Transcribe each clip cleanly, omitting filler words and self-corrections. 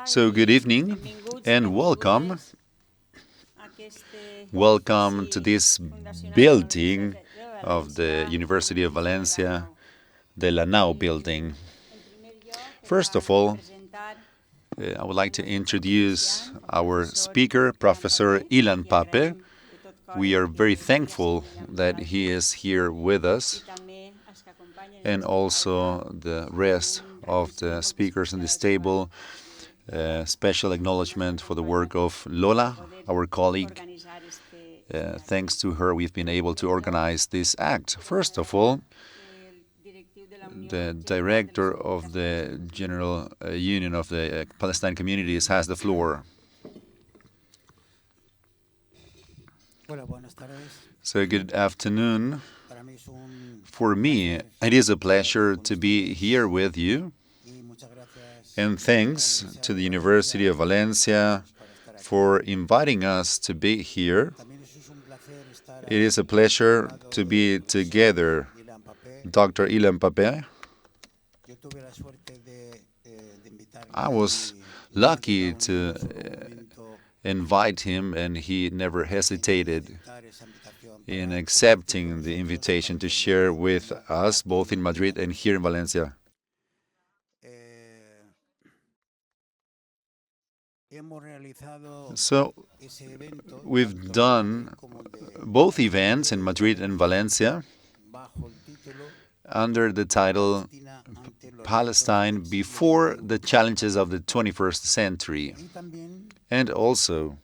So good evening and welcome. Welcome to this building of the University of Valencia, the La Nau building. First of all, I would like to introduce our speaker, Professor Ilan Pappé. We are very thankful that he is here with us, and also the rest of the speakers in this table. Special acknowledgement for the work of Lola, our colleague. Thanks to her, we've been able to organize this act. First of all, the director of the General Union of the Palestine Communities has the floor. So good afternoon. For me, it is a pleasure to be here with you. And thanks to the University of Valencia for inviting us to be here. It is a pleasure to be together. Dr. Ilan Pappé. I was lucky to invite him, and he never hesitated in accepting the invitation to share with us, both in Madrid and here in Valencia. So we've done both events in Madrid and Valencia under the title Palestine Before the Challenges of the 21st Century. And also,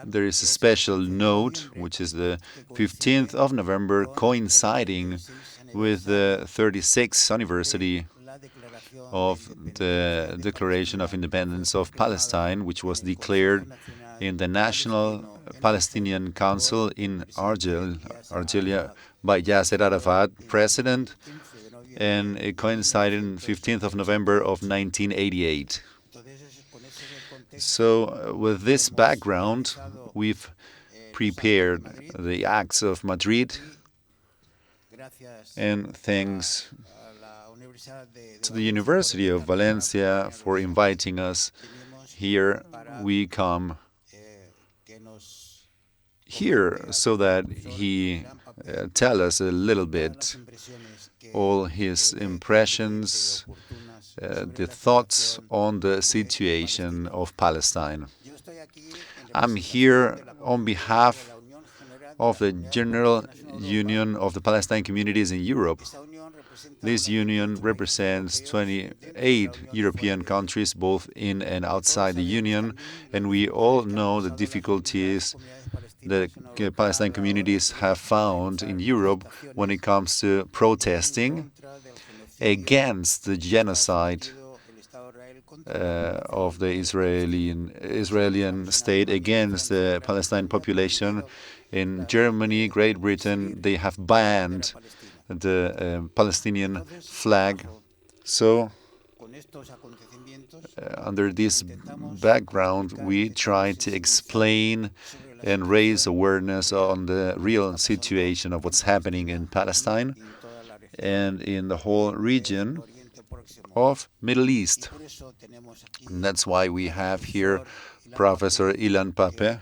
there is a special note, which is the 15th of November, coinciding with the 36th anniversary of the Declaration of Independence of Palestine, which was declared in the National Palestinian Council in Algeria by Yasser Arafat, president, and it coincided on 15th of November of 1988. So with this background, we've prepared the Acts of Madrid, and thanks to the University of Valencia for inviting us here. We come here so that he tell us a little bit all his impressions, the thoughts on the situation of Palestine. I'm here on behalf of the General Union of the Palestine Communities in Europe. This union represents 28 European countries, both in and outside the union, and we all know the difficulties the Palestine communities have found in Europe when it comes to protesting against the genocide of the Israeli state against the Palestine population. In Germany, Great Britain, they have banned the Palestinian flag. So, under this background, we try to explain and raise awareness on the real situation of what's happening in Palestine and in the whole region of Middle East. And that's why we have here Professor Ilan Pappé,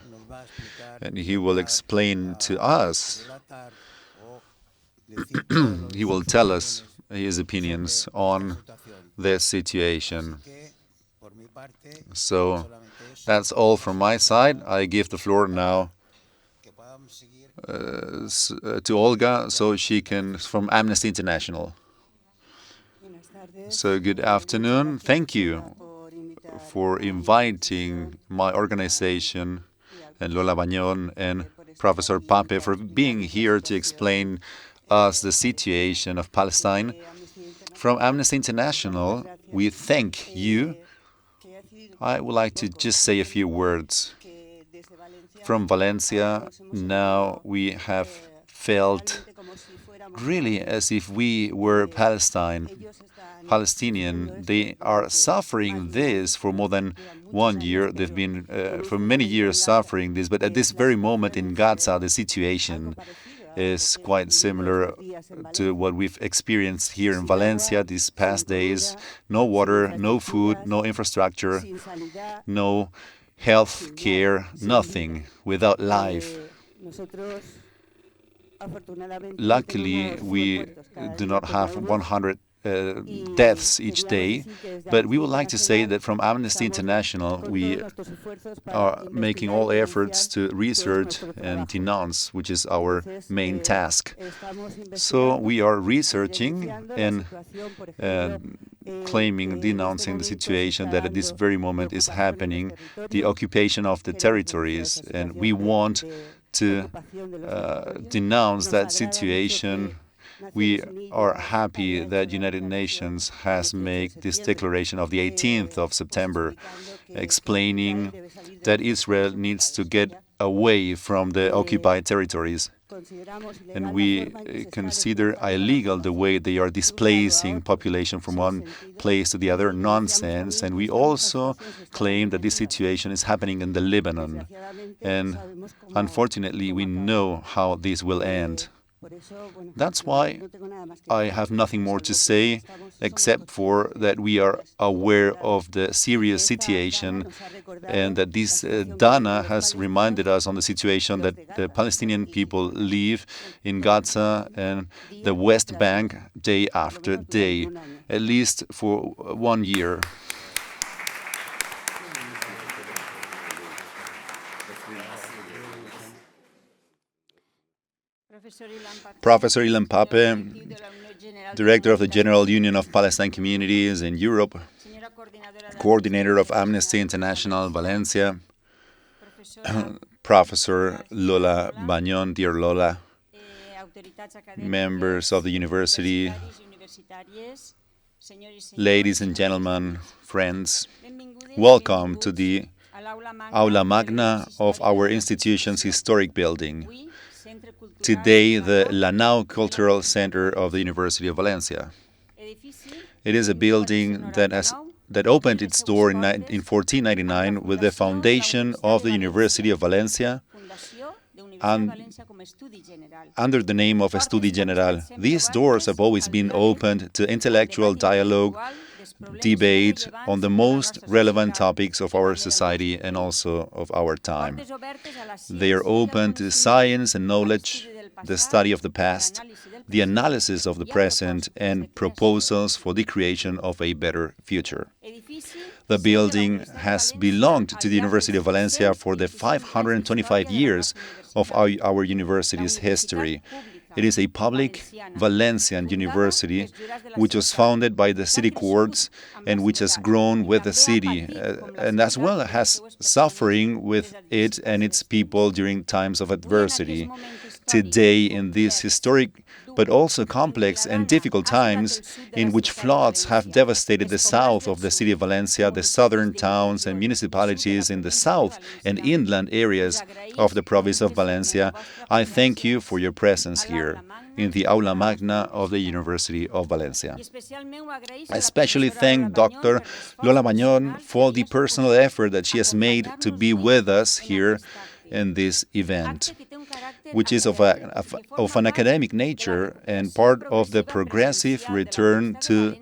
and he will explain to us, he will tell us his opinions on this situation. So that's all from my side. I give the floor now to Olga, so she can, from Amnesty International. So good afternoon. Thank you for inviting my organization and Lola Bagnon and Professor Pappé for being here to explain us the situation of Palestine. From Amnesty International, we thank you. I would like to just say a few words. From Valencia, now we have felt really as if we were Palestinian. They are suffering this for more than 1 year. They've been for many years suffering this, but at this very moment in Gaza, the situation is quite similar to what we've experienced here in Valencia these past days. No water, no food, no infrastructure, no health care, nothing, without life. Luckily, we do not have 100 deaths each day, but we would like to say that from Amnesty International, we are making all efforts to research and denounce, which is our main task. So we are researching and claiming, denouncing the situation that at this very moment is happening, the occupation of the territories, and we want to denounce that situation. We are happy that United Nations has made this declaration of the 18th of September, explaining that Israel needs to get away from the occupied territories. And we consider illegal the way they are displacing population from one place to the other, nonsense. And we also claim that this situation is happening in the Lebanon. And unfortunately, we know how this will end. That's why I have nothing more to say except for that we are aware of the serious situation and that this Dana has reminded us on the situation that the Palestinian people live in Gaza and the West Bank day after day, at least for 1 year. Professor Ilan Pappé, Director of the General Union of Palestine Communities in Europe, Coordinator of Amnesty International Valencia, Professor Lola Magna, dear Lola, members of the university, ladies and gentlemen, friends, welcome to the Aula Magna of our institution's historic building. Today, the Lanao Cultural Center of the University of Valencia. It is a building that opened its door in 1499 with the foundation of the University of Valencia and under the name of Estudi General. These doors have always been opened to intellectual dialogue, debate on the most relevant topics of our society and also of our time. They are open to science and knowledge, the study of the past, the analysis of the present, and proposals for the creation of a better future. The building has belonged to the University of Valencia for the 525 years of our university's history. It is a public Valencian university which was founded by the city courts and which has grown with the city and as well has suffering with it and its people during times of adversity. Today, in these historic but also complex and difficult times in which floods have devastated the south of the city of Valencia, the southern towns and municipalities in the south and inland areas of the province of Valencia, I thank you for your presence here in the Aula Magna of the University of Valencia. I especially thank Dr. Lola Magna for the personal effort that she has made to be with us here in this event, which is of an academic nature and part of the progressive return to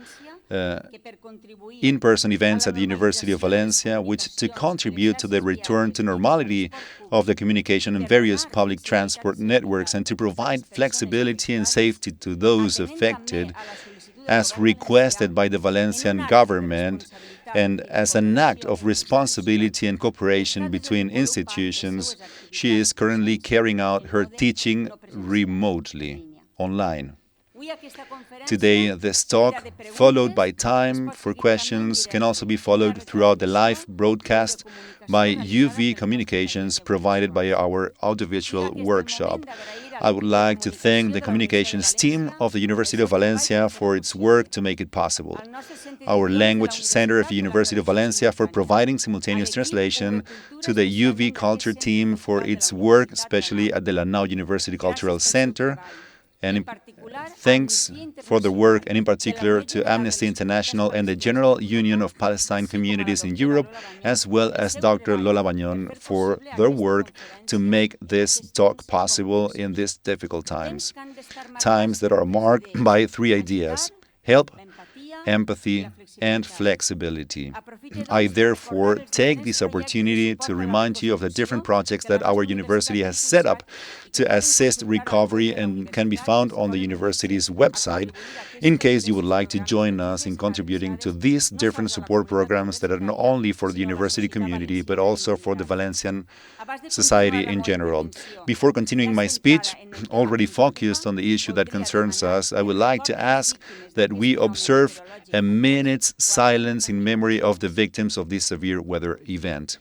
in-person events at the University of Valencia, which to contribute to the return to normality of the communication in various public transport networks and to provide flexibility and safety to those affected, as requested by the Valencian government, and as an act of responsibility and cooperation between institutions, she is currently carrying out her teaching remotely, online. Today, this talk, followed by time for questions, can also be followed throughout the live broadcast by UV communications provided by our audiovisual workshop. I would like to thank the communications team of the University of Valencia for its work to make it possible. Our language center of the University of Valencia for providing simultaneous translation, to the UV culture team for its work, especially at the Lanao University Cultural Center, And thanks for the work, and in particular to Amnesty International and the General Union of Palestine Communities in Europe, as well as Dr. Lola Bañón for their work to make this talk possible in these difficult times. Times that are marked by three ideas: help, empathy, and flexibility. I therefore take this opportunity to remind you of the different projects that our university has set up to assist recovery and can be found on the university's website in case you would like to join us in contributing to these different support programs that are not only for the university community but also for the Valencian society in general. Before continuing my speech, already focused on the issue that concerns us, I would like to ask that we observe a minute's silence in memory of the victims of this severe weather event.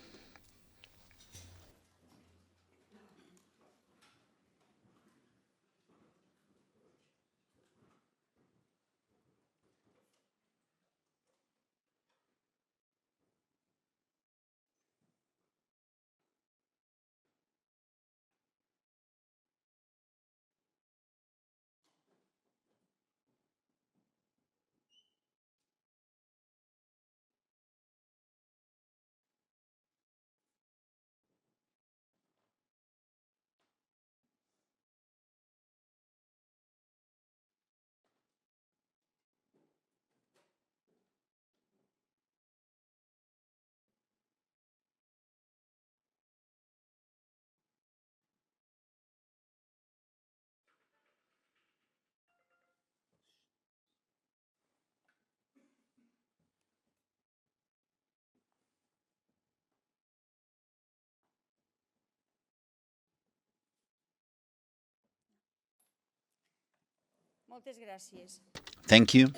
Thank you.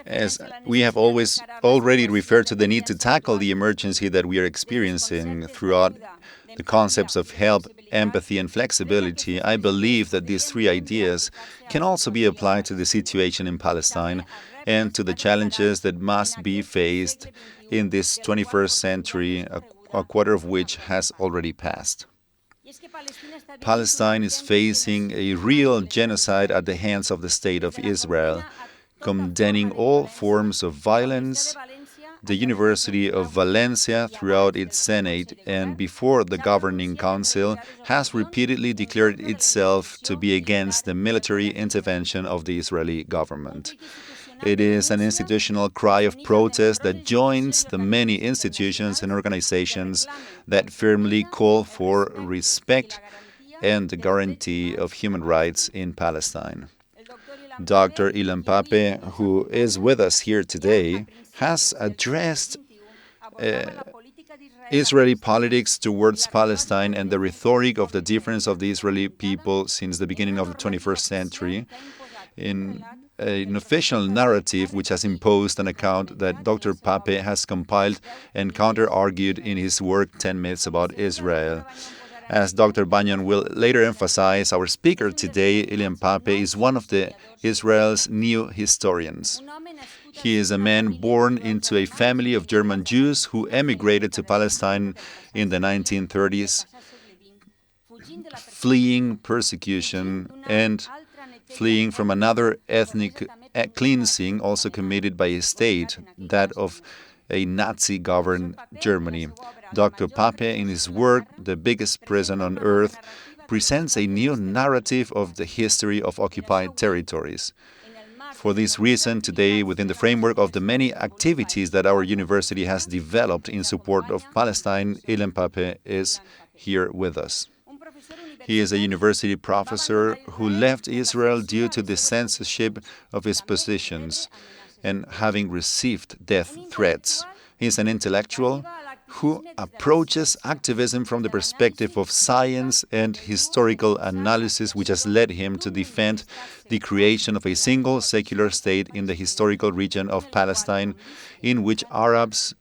As we have already referred to the need to tackle the emergency that we are experiencing throughout the concepts of help, empathy, and flexibility, I believe that these three ideas can also be applied to the situation in Palestine and to the challenges that must be faced in this 21st century, a quarter of which has already passed. Palestine is facing a real genocide at the hands of the State of Israel. Condemning all forms of violence, the University of Valencia, throughout its Senate and before the Governing Council, has repeatedly declared itself to be against the military intervention of the Israeli government. It is an institutional cry of protest that joins the many institutions and organizations that firmly call for respect and the guarantee of human rights in Palestine. Dr. Ilan Pappé, who is with us here today, has addressed Israeli politics towards Palestine and the rhetoric of the difference of the Israeli people since the beginning of the 21st century in an official narrative which has imposed an account that Dr. Pappé has compiled and counter-argued in his work 10 Myths About Israel. As Dr. Bañón will later emphasize, our speaker today, Ilan Pappé, is one of Israel's new historians. He is a man born into a family of German Jews who emigrated to Palestine in the 1930s, fleeing persecution and fleeing from another ethnic cleansing also committed by a state, that of a Nazi-governed Germany. Dr. Pappé, in his work, The Biggest Prison on Earth, presents a new narrative of the history of occupied territories. For this reason, today, within the framework of the many activities that our university has developed in support of Palestine, Ilan Pappé is here with us. He is a university professor who left Israel due to the censorship of his positions and having received death threats. He is an intellectual who approaches activism from the perspective of science and historical analysis, which has led him to defend the creation of a single secular state in the historical region of Palestine, in which Arabs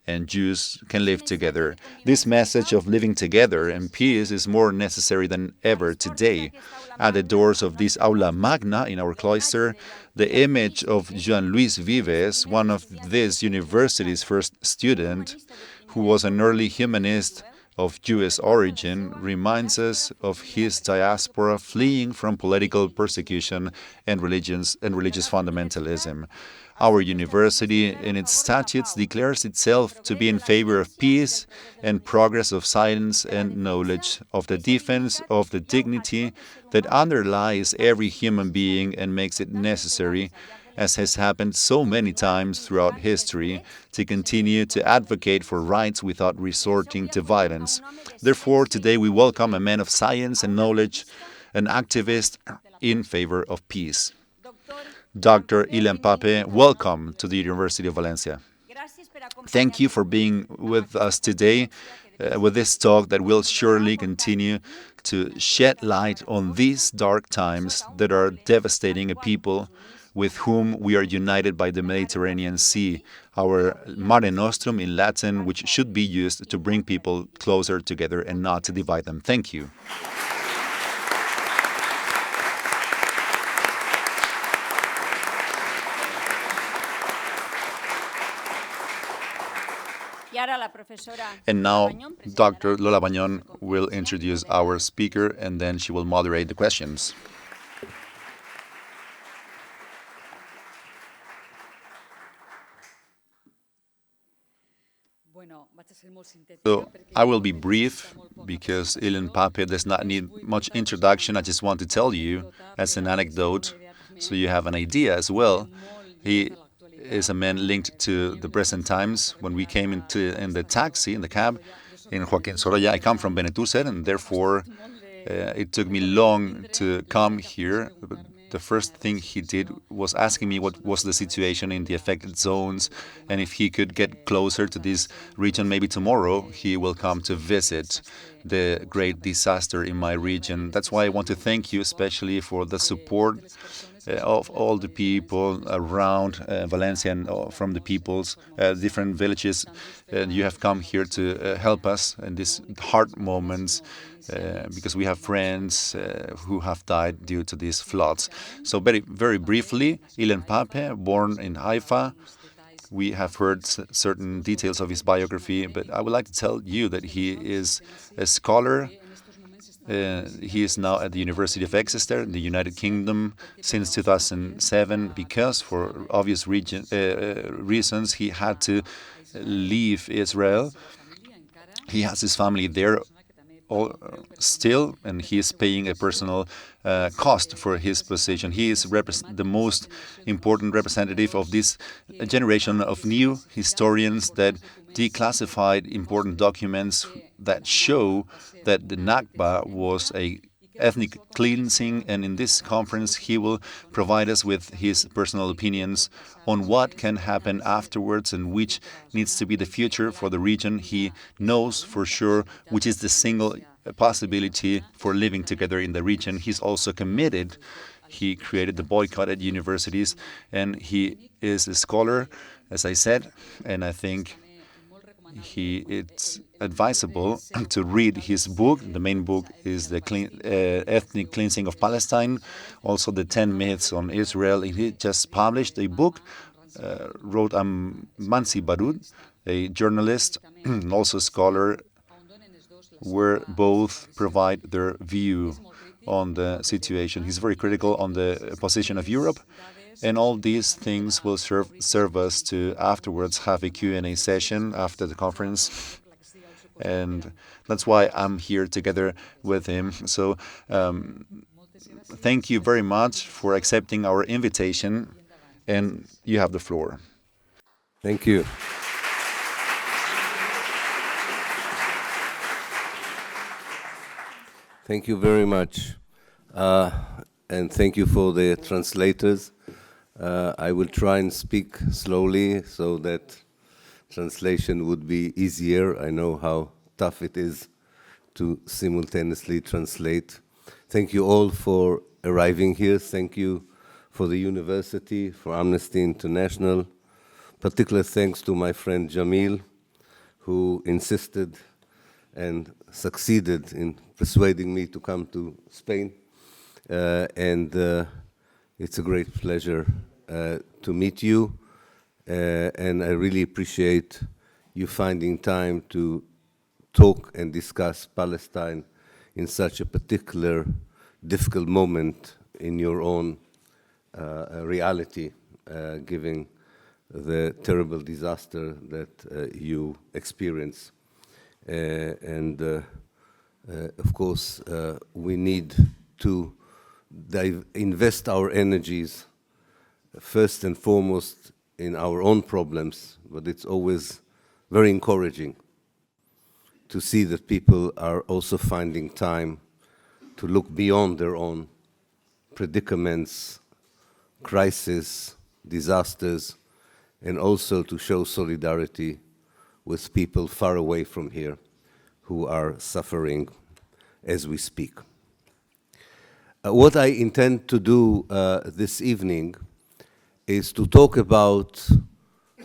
and Jews can live together. This message of living together and peace is more necessary than ever today. At the doors of this Aula Magna in our cloister, the image of Jean Luis Vives, one of this university's first students, who was an early humanist of Jewish origin, reminds us of his diaspora fleeing from political persecution and religious fundamentalism. Our university, in its statutes, declares itself to be in favor of peace and progress of science and knowledge, of the defense of the dignity that underlies every human being and makes it necessary, as has happened so many times throughout history, to continue to advocate for rights without resorting to violence. Therefore, today we welcome a man of science and knowledge, an activist in favor of peace. Dr. Ilan Pappé, welcome to the University of Valencia. Thank you for being with us today with this talk that will surely continue to shed light on these dark times that are devastating a people with whom we are united by the Mediterranean Sea, our Mare Nostrum in Latin, which should be used to bring people closer together and not to divide them. Thank you. And now, Dr. Lola Bañón will introduce our speaker, and then she will moderate the questions. So I will be brief because Ilan Pappé does not need much introduction. I just want to tell you as an anecdote so you have an idea as well. He is a man linked to the present times. When we came in the taxi, in the cab, in Joaquín Sorolla, I come from Benetúser, and therefore it took me long to come here. But the first thing he did was asking me what was the situation in the affected zones, and if he could get closer to this region. Maybe tomorrow he will come to visit the great disaster in my region. That's why I want to thank you especially for the support of all the people around Valencia and from the peoples, different villages. You have come here to help us in these hard moments because we have friends who have died due to these floods. So very briefly, Ilan Pappé, born in Haifa. We have heard certain details of his biography, but I would like to tell you that he is a scholar. He is now at the University of Exeter in the United Kingdom since 2007 because, for obvious reasons, he had to leave Israel. He has his family there still, and he is paying a personal cost for his position. He is the most important representative of this generation of new historians that declassified important documents that show that the Nakba was a ethnic cleansing, and in this conference he will provide us with his personal opinions on what can happen afterwards and which needs to be the future for the region. He knows for sure which is the single possibility for living together in the region. He's also committed. He created the boycotted universities, and he is a scholar, as I said, and I think it's advisable to read his book. The main book is the Ethnic Cleansing of Palestine, also the 10 Myths on Israel. He just published a book, wrote Mansi Barud, a journalist, also a scholar, where both provide their view on the situation. He's very critical on the position of Europe. And all these things will serve us to afterwards have a Q&A session after the conference. And that's why I'm here together with him. So thank you very much for accepting our invitation. And you have the floor. Thank you. Thank you very much. And thank you for the translators. I will try and speak slowly so that translation would be easier. I know how tough it is to simultaneously translate. Thank you all for arriving here. Thank you for the university, for Amnesty International. Particular thanks to my friend Jamil who insisted and succeeded in persuading me to come to Spain. And it's a great pleasure to meet you. And I really appreciate you finding time to talk and discuss Palestine in such a particular difficult moment in your own reality, given the terrible disaster that you experience. Of course, we need to invest our energies first and foremost in our own problems, but it's always very encouraging to see that people are also finding time to look beyond their own predicaments, crises, disasters, and also to show solidarity with people far away from here who are suffering as we speak. What I intend to do this evening is to talk about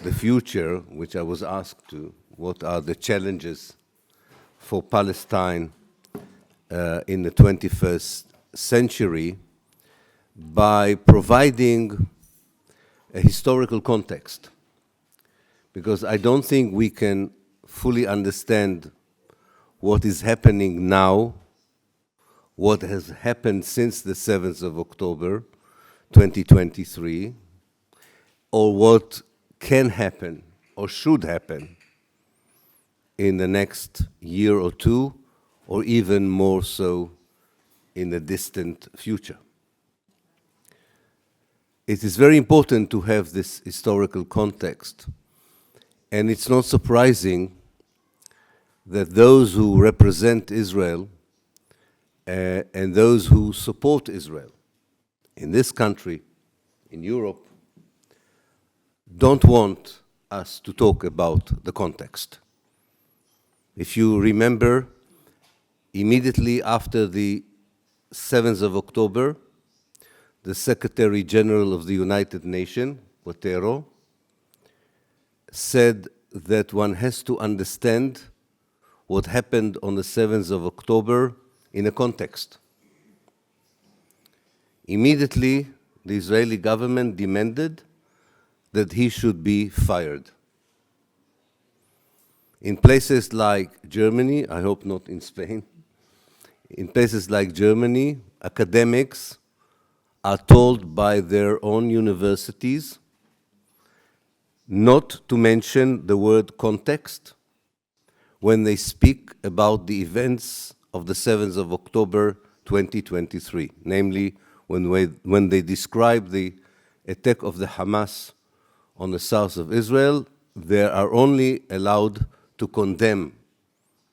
the future, which I was asked to. What are the challenges for Palestine in the 21st century, by providing a historical context? Because I don't think we can fully understand what is happening now, what has happened since the 7th of October 2023, or what can happen or should happen in the next year or two, or even more so in the distant future. It is very important to have this historical context, and it's not surprising that those who represent Israel and those who support Israel in this country, in Europe, don't want us to talk about the context. If you remember, immediately after the 7th of October, the Secretary General of the United Nations, Guterres, said that one has to understand what happened on the 7th of October in a context. Immediately, the Israeli government demanded that he should be fired. In places like Germany, I hope not in Spain, in places like Germany, academics are told by their own universities not to mention the word context when they speak about the events of the 7th of October 2023, namely when they describe the attack of the Hamas on the south of Israel. They are only allowed to condemn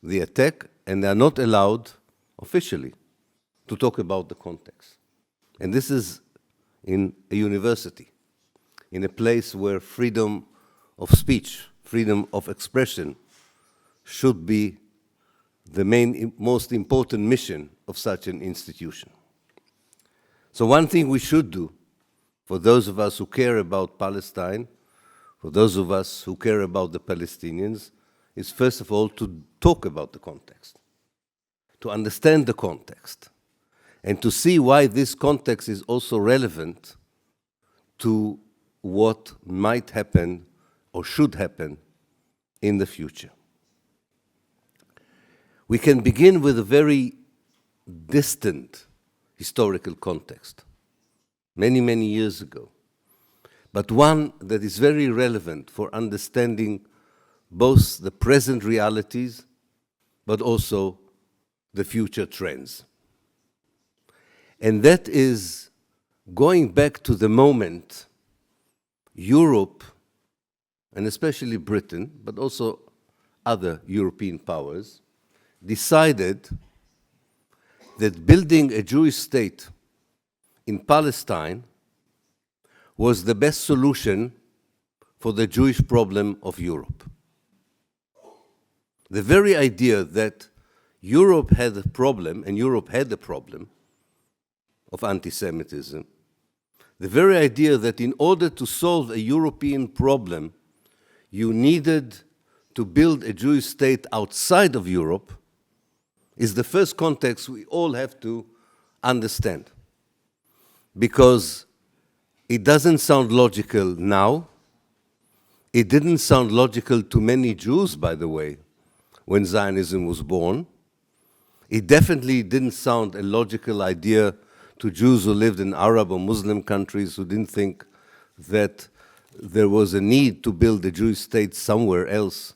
the attack, and they are not allowed officially to talk about the context. And this is in a university, in a place where freedom of speech, freedom of expression should be the most important mission of such an institution. So one thing we should do, for those of us who care about Palestine, for those of us who care about the Palestinians, is first of all to talk about the context, to understand the context, and to see why this context is also relevant to what might happen or should happen in the future. We can begin with a very distant historical context, many, many years ago, but one that is very relevant for understanding both the present realities, but also the future trends. And that is going back to the moment Europe, and especially Britain, but also other European powers, decided that building a Jewish state in Palestine was the best solution for the Jewish problem of Europe. The very idea that Europe had a problem, and Europe had a problem of anti-Semitism, the very idea that in order to solve a European problem, you needed to build a Jewish state outside of Europe is the first context we all have to understand. Because it doesn't sound logical now. It didn't sound logical to many Jews, by the way, when Zionism was born. It definitely didn't sound a logical idea to Jews who lived in Arab or Muslim countries who didn't think that there was a need to build a Jewish state somewhere else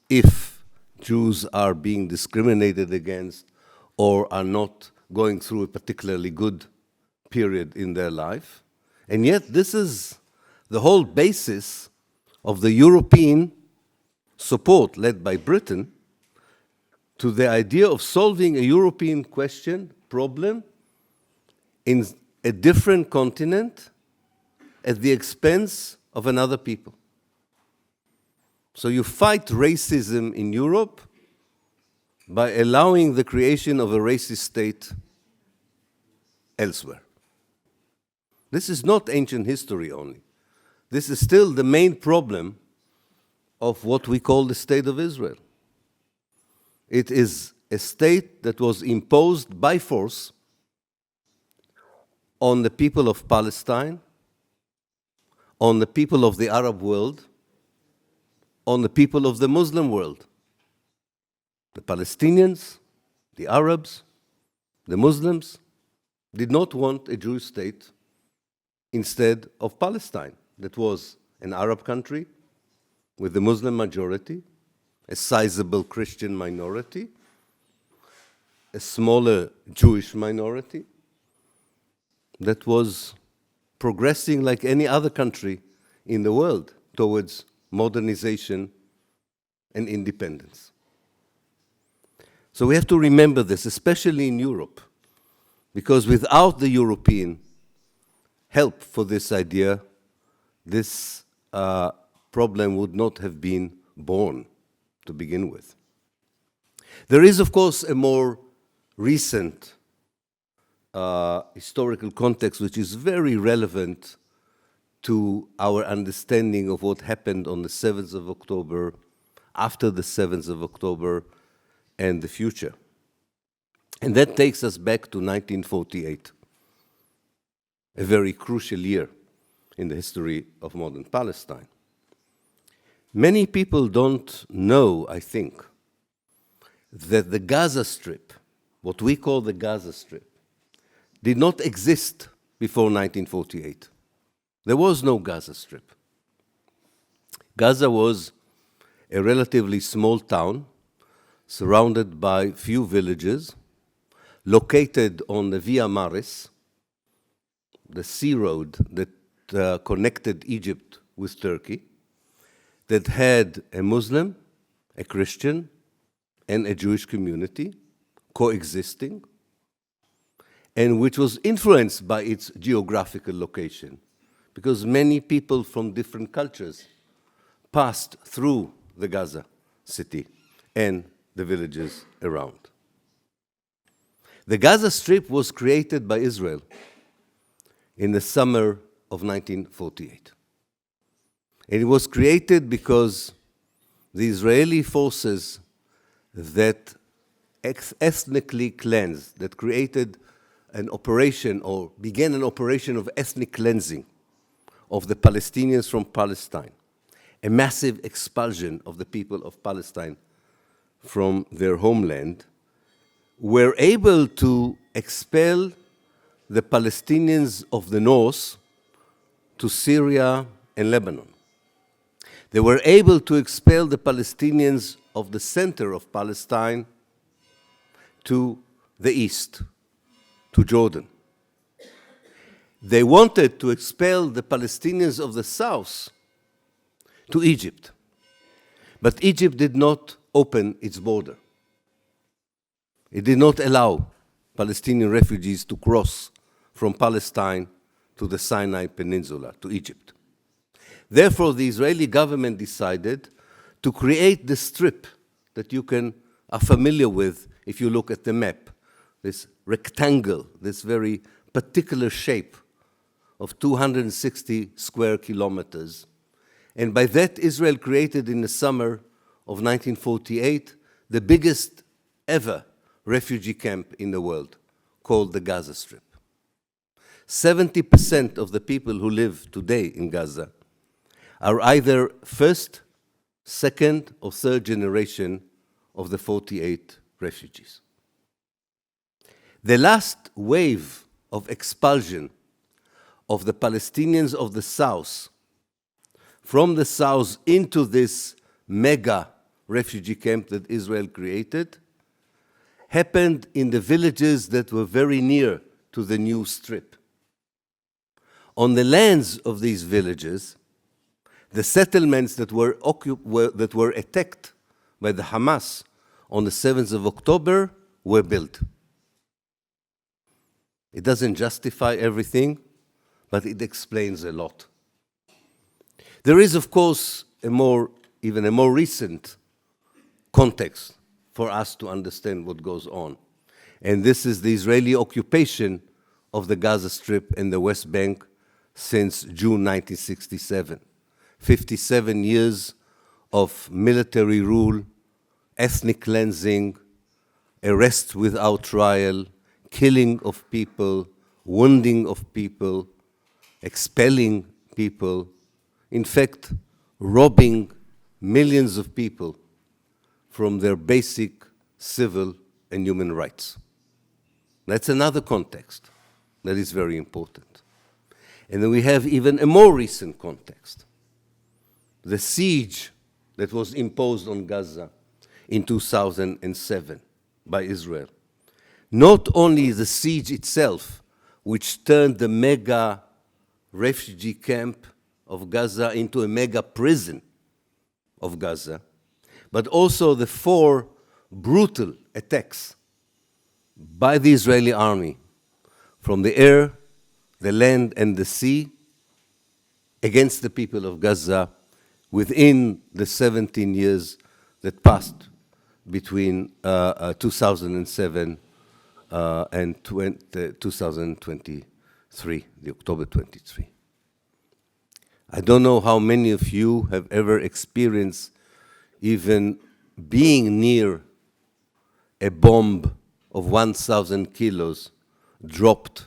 if Jews are being discriminated against or are not going through a particularly good period in their life. And yet this is the whole basis of the European support led by Britain to the idea of solving a European problem in a different continent at the expense of another people. So you fight racism in Europe by allowing the creation of a racist state elsewhere. This is not ancient history only. This is still the main problem of what we call the State of Israel. It is a state that was imposed by force on the people of Palestine, on the people of the Arab world, on the people of the Muslim world. The Palestinians, the Arabs, the Muslims did not want a Jewish state instead of Palestine. That was an Arab country with a Muslim majority, a sizable Christian minority, a smaller Jewish minority that was progressing like any other country in the world towards modernization and independence. So we have to remember this, especially in Europe, because without the European help for this idea, this problem would not have been born to begin with. There is, of course, a more recent historical context which is very relevant to our understanding of what happened on the 7th of October, after the 7th of October, and the future. And that takes us back to 1948, a very crucial year in the history of modern Palestine. Many people don't know, I think, that the Gaza Strip, what we call the Gaza Strip, did not exist before 1948. There was no Gaza Strip. Gaza was a relatively small town surrounded by few villages, located on the Via Maris, the sea road that connected Egypt with Turkey, that had a Muslim, a Christian, and a Jewish community coexisting, and which was influenced by its geographical location, because many people from different cultures passed through the Gaza city and the villages around. The Gaza Strip was created by Israel in the summer of 1948. And it was created because the Israeli forces that ethnically cleansed, that created an operation or began an operation of ethnic cleansing of the Palestinians from Palestine, a massive expulsion of the people of Palestine from their homeland, were able to expel the Palestinians of the north to Syria and Lebanon. They were able to expel the Palestinians of the center of Palestine to the east, to Jordan. They wanted to expel the Palestinians of the south to Egypt, but Egypt did not open its border. It did not allow Palestinian refugees to cross from Palestine to the Sinai Peninsula, to Egypt. Therefore, the Israeli government decided to create the strip that you are familiar with if you look at the map, this rectangle, this very particular shape of 260 square kilometers. And by that, Israel created in the summer of 1948, the biggest ever refugee camp in the world, called the Gaza Strip. 70% of the people who live today in Gaza are either first, second, or third generation of the 48 refugees. The last wave of expulsion of the Palestinians of the south from the south into this mega refugee camp that Israel created happened in the villages that were very near to the new strip. On the lands of these villages, the settlements that were attacked by the Hamas on the 7th of October were built. It doesn't justify everything, but it explains a lot. There is, of course, even a more recent context for us to understand what goes on. And this is the Israeli occupation of the Gaza Strip and the West Bank since June 1967. 57 years of military rule, ethnic cleansing, arrest without trial, killing of people, wounding of people, expelling people, in fact, robbing millions of people from their basic civil and human rights. That's another context that is very important. And then we have even a more recent context. The siege that was imposed on Gaza in 2007 by Israel. Not only the siege itself, which turned the mega refugee camp of Gaza into a mega prison of Gaza, but also the 4 brutal attacks by the Israeli army from the air, the land, and the sea against the people of Gaza within the 17 years that passed between 2007 and 2023, the October 23. I don't know how many of you have ever experienced even being near a bomb of 1,000 kilos dropped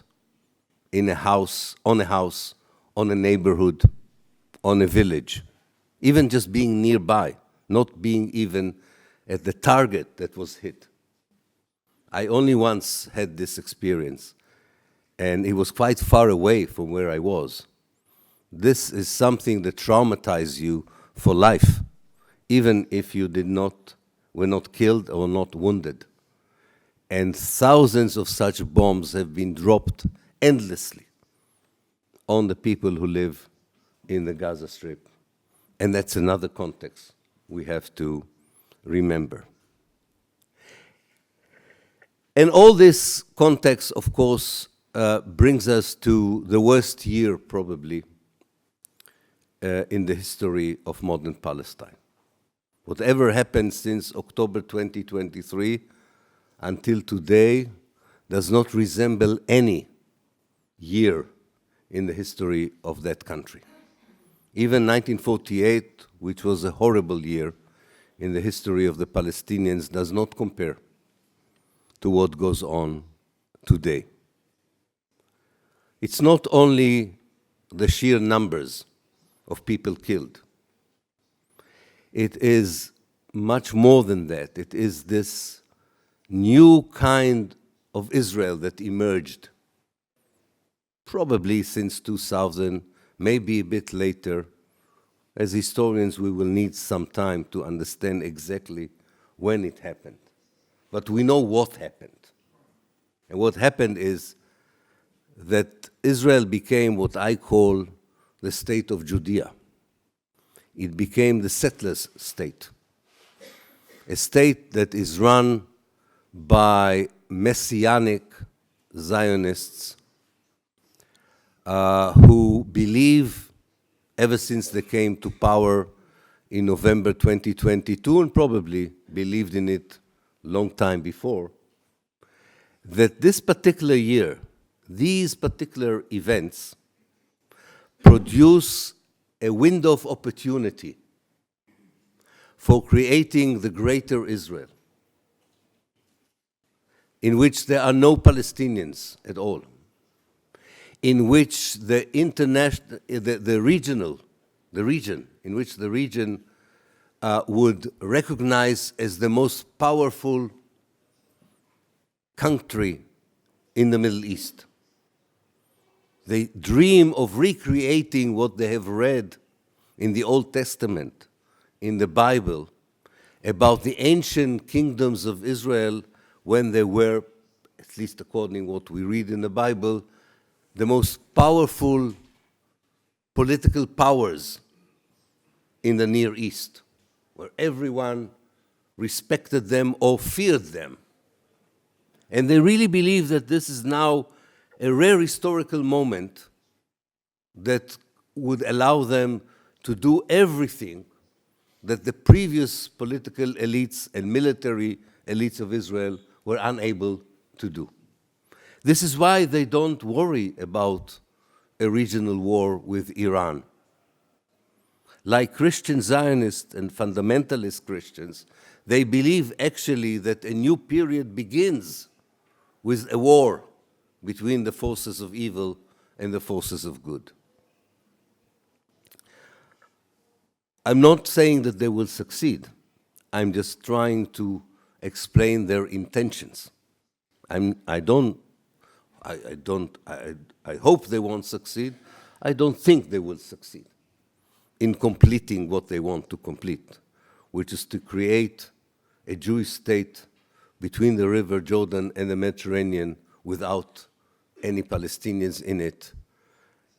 in a house, on a neighborhood, on a village. Even just being nearby, not being even at the target that was hit. I only once had this experience, and it was quite far away from where I was. This is something that traumatizes you for life, even if you were not killed or not wounded. And thousands of such bombs have been dropped endlessly on the people who live in the Gaza Strip. And that's another context we have to remember. And all this context, of course, brings us to the worst year, probably, in the history of modern Palestine. Whatever happened since October 2023 until today does not resemble any year in the history of that country. Even 1948, which was a horrible year in the history of the Palestinians, does not compare to what goes on today. It's not only the sheer numbers of people killed. It is much more than that. It is this new kind of Israel that emerged, probably since 2000, maybe a bit later. As historians, we will need some time to understand exactly when it happened. But we know what happened. And what happened is that Israel became what I call the state of Judea. It became the settlers' state, a state that is run by messianic Zionists who believe, ever since they came to power in November 2022, and probably believed in it a long time before, that this particular year, these particular events produce a window of opportunity for creating the greater Israel, in which there are no Palestinians at all, in which the region would recognize as the most powerful country in the Middle East. They dream of recreating what they have read in the Old Testament, in the Bible, about the ancient kingdoms of Israel when they were, at least according to what we read in the Bible, the most powerful political powers in the Near East, where everyone respected them or feared them. And they really believe that this is now a rare historical moment that would allow them to do everything that the previous political elites and military elites of Israel were unable to do. This is why they don't worry about a regional war with Iran. Like Christian Zionists and fundamentalist Christians, they believe actually that a new period begins with a war between the forces of evil and the forces of good. I'm not saying that they will succeed. I'm just trying to explain their intentions. I hope they won't succeed. I don't think they will succeed in completing what they want to complete, which is to create a Jewish state between the River Jordan and the Mediterranean without any Palestinians in it,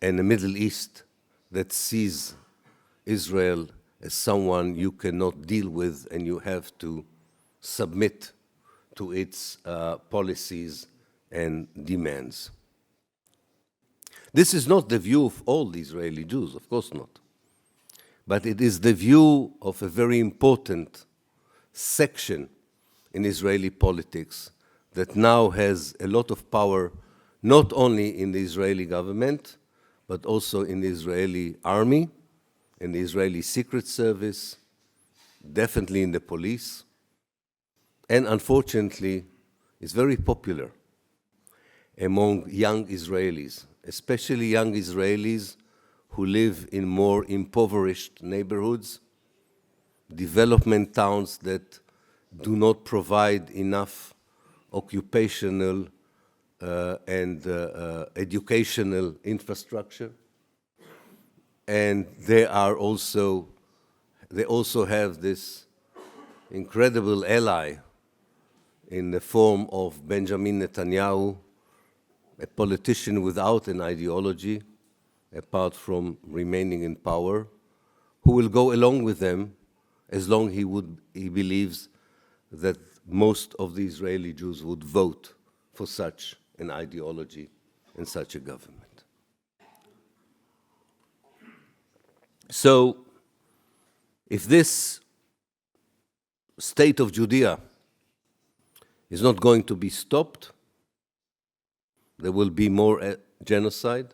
and a Middle East that sees Israel as someone you cannot deal with and you have to submit to its policies and demands. This is not the view of all the Israeli Jews, of course not. But it is the view of a very important section in Israeli politics that now has a lot of power, not only in the Israeli government, but also in the Israeli army, in the Israeli Secret Service, definitely in the police, and unfortunately is very popular among young Israelis, especially young Israelis who live in more impoverished neighborhoods, development towns that do not provide enough occupational and educational infrastructure. And they also have this incredible ally in the form of Benjamin Netanyahu, a politician without an ideology, apart from remaining in power, who will go along with them as long he believes that most of the Israeli Jews would vote for such an ideology and such a government. So, if this state of Judea is not going to be stopped, there will be more genocide,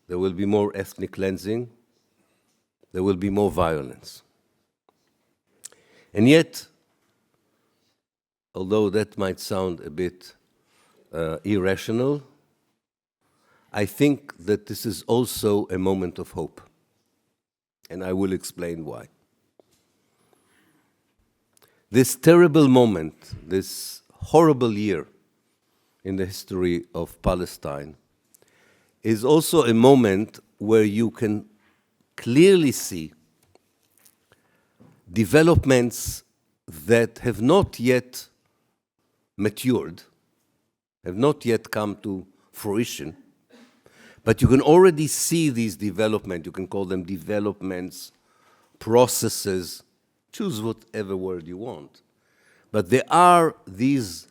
there will be more ethnic cleansing, there will be more violence. And yet, although that might sound a bit irrational, I think that this is also a moment of hope. And I will explain why. This terrible moment, this horrible year in the history of Palestine, is also a moment where you can clearly see developments that have not yet matured, have not yet come to fruition, but you can already see these developments. You can call them developments, processes, choose whatever word you want. But there are these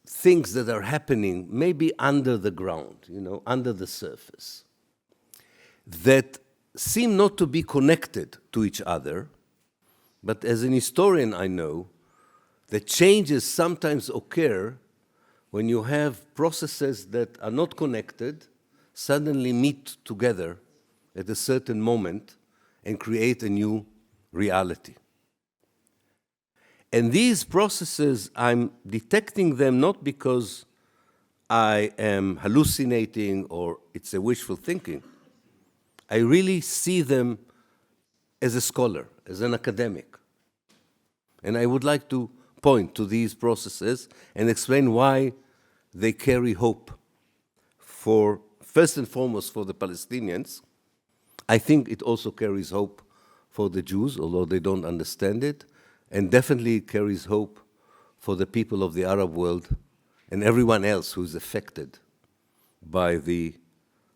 things that are happening maybe under the ground, under the surface, that seem not to be connected to each other. But as an historian, I know that changes sometimes occur when you have processes that are not connected suddenly meet together at a certain moment and create a new reality. And these processes, I'm detecting them not because I am hallucinating or it's a wishful thinking. I really see them as a scholar, as an academic. And I would like to point to these processes and explain why they carry hope for, first and foremost, for the Palestinians. I think it also carries hope for the Jews, although they don't understand it, and definitely carries hope for the people of the Arab world and everyone else who is affected by the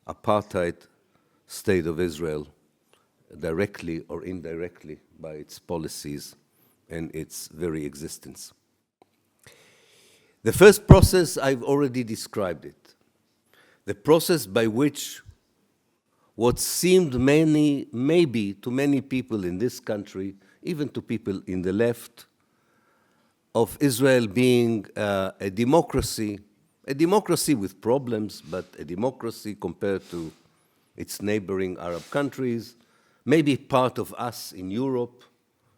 apartheid state of Israel, directly or indirectly by its policies and its very existence. The first process, I've already described it. The process by which what seemed maybe to many people in this country, even to people in the left, of Israel being a democracy with problems, but a democracy compared to its neighboring Arab countries, maybe part of us in Europe,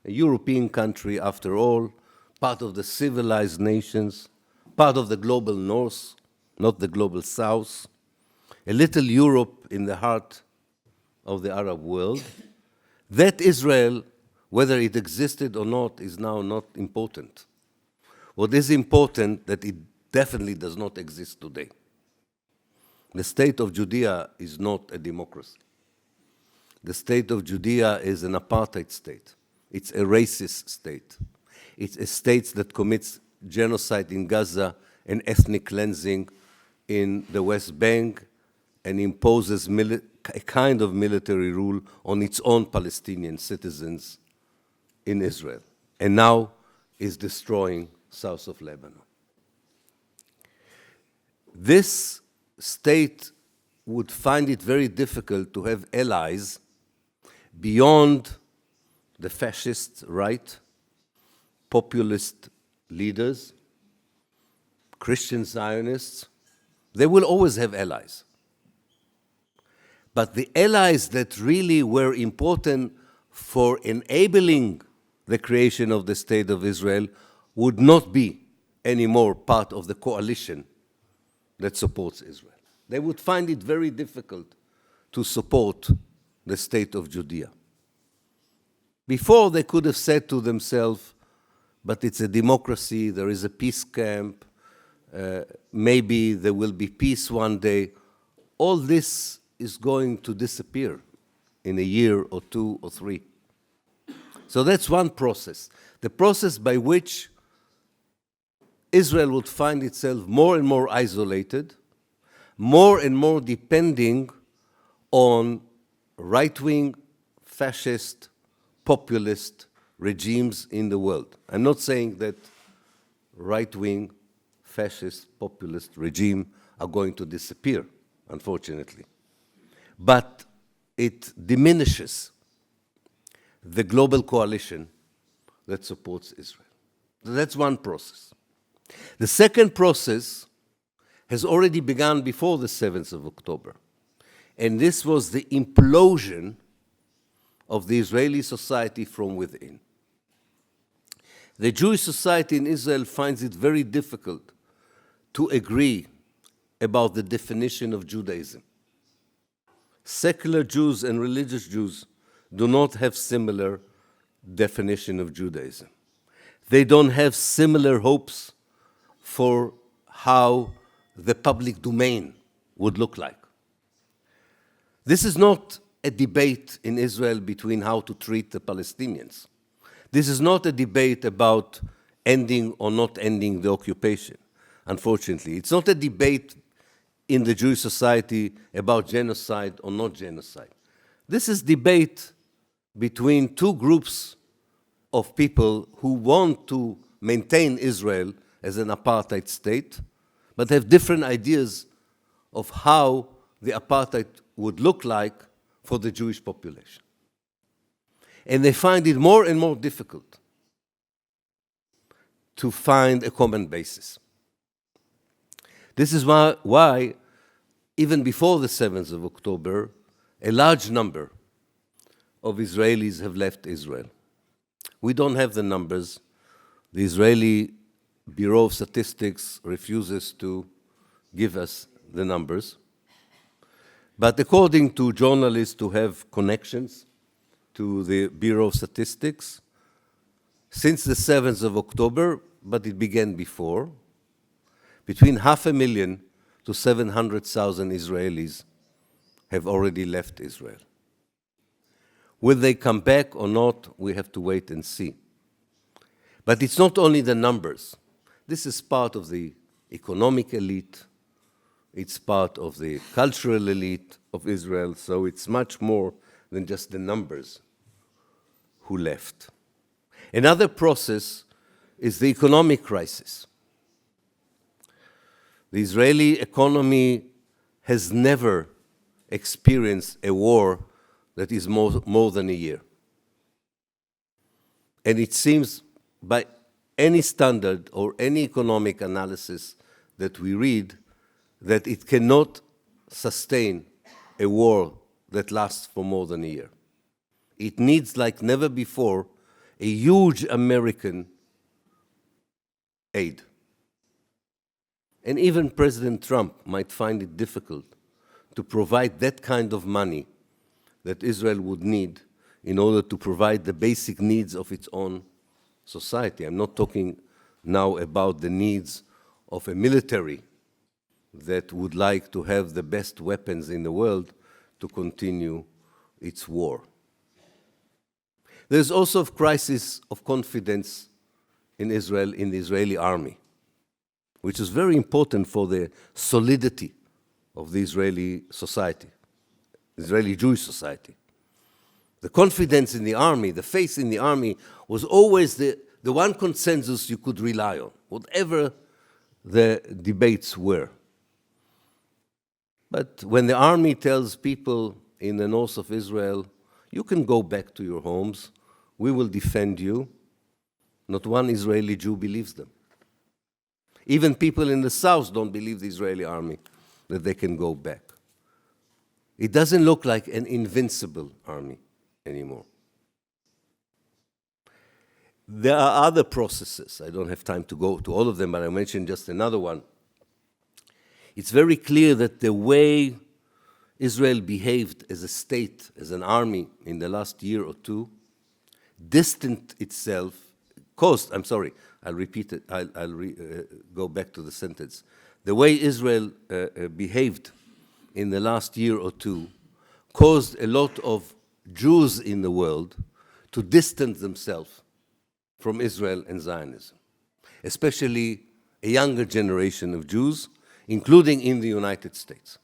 a European country after all, part of the civilized nations, part of the global north, not the global south, a little Europe in the heart of the Arab world. That Israel, whether it existed or not, is now not important. What is important that it definitely does not exist today. The state of Judea is not a democracy. The state of Judea is an apartheid state. It's a racist state. It's a state that commits genocide in Gaza and ethnic cleansing in the West Bank and imposes a kind of military rule on its own Palestinian citizens in Israel, and now is destroying south of Lebanon. This state would find it very difficult to have allies beyond the fascist right, populist leaders, Christian Zionists. They will always have allies. But the allies that really were important for enabling the creation of the State of Israel would not be anymore part of the coalition that supports Israel. They would find it very difficult to support the State of Judea. Before, they could have said to themselves, but it's a democracy, there is a peace camp, maybe there will be peace one day. All this is going to disappear in a year or two or three. So that's one process. The process by which Israel would find itself more and more isolated, more and more depending on right-wing, fascist, populist regimes in the world. I'm not saying that right-wing, fascist, populist regime are going to disappear, unfortunately. But it diminishes the global coalition that supports Israel. That's one process. The second process has already begun before the 7th of October. And this was the implosion of the Israeli society from within. The Jewish society in Israel finds it very difficult to agree about the definition of Judaism. Secular Jews and religious Jews do not have similar definition of Judaism. They don't have similar hopes for how the public domain would look like. This is not a debate in Israel between how to treat the Palestinians. This is not a debate about ending or not ending the occupation, unfortunately. It's not a debate in the Jewish society about genocide or not genocide. This is debate between two groups of people who want to maintain Israel as an apartheid state, but have different ideas of how the apartheid would look like for the Jewish population. And they find it more and more difficult to find a common basis. This is why even before the 7th of October, a large number of Israelis have left Israel. We don't have the numbers. The Israeli Bureau of Statistics refuses to give us the numbers. But according to journalists who have connections to the Bureau of Statistics, since the 7th of October, but it began before, between 500,000 to 700,000 Israelis have already left Israel. Will they come back or not, we have to wait and see. But it's not only the numbers. This is part of the economic elite. It's part of the cultural elite of Israel, so it's much more than just the numbers who left. Another process is the economic crisis. The Israeli economy has never experienced a war that is more than a year. And it seems by any standard or any economic analysis that we read that it cannot sustain a war that lasts for more than a year. It needs, like never before, a huge American aid. And even President Trump might find it difficult to provide that kind of money that Israel would need in order to provide the basic needs of its own society. I'm not talking now about the needs of a military that would like to have the best weapons in the world to continue its war. There's also a crisis of confidence in Israel, in the Israeli army, which is very important for the solidity of the Israeli society, Israeli Jewish society. The confidence in the army, the faith in the army was always the one consensus you could rely on, whatever the debates were. But when the army tells people in the north of Israel, you can go back to your homes, we will defend you, not one Israeli Jew believes them. Even people in the south don't believe the Israeli army that they can go back. It doesn't look like an invincible army anymore. There are other processes. I don't have time to go to all of them, but I mentioned just another one. It's very clear that the way Israel behaved as a state, as an army in the last year or two, distanced itself, I'll repeat it, go back to the sentence. The way Israel behaved in the last year or two caused a lot of Jews in the world to distance themselves from Israel and Zionism, especially a younger generation of Jews, including in the United States.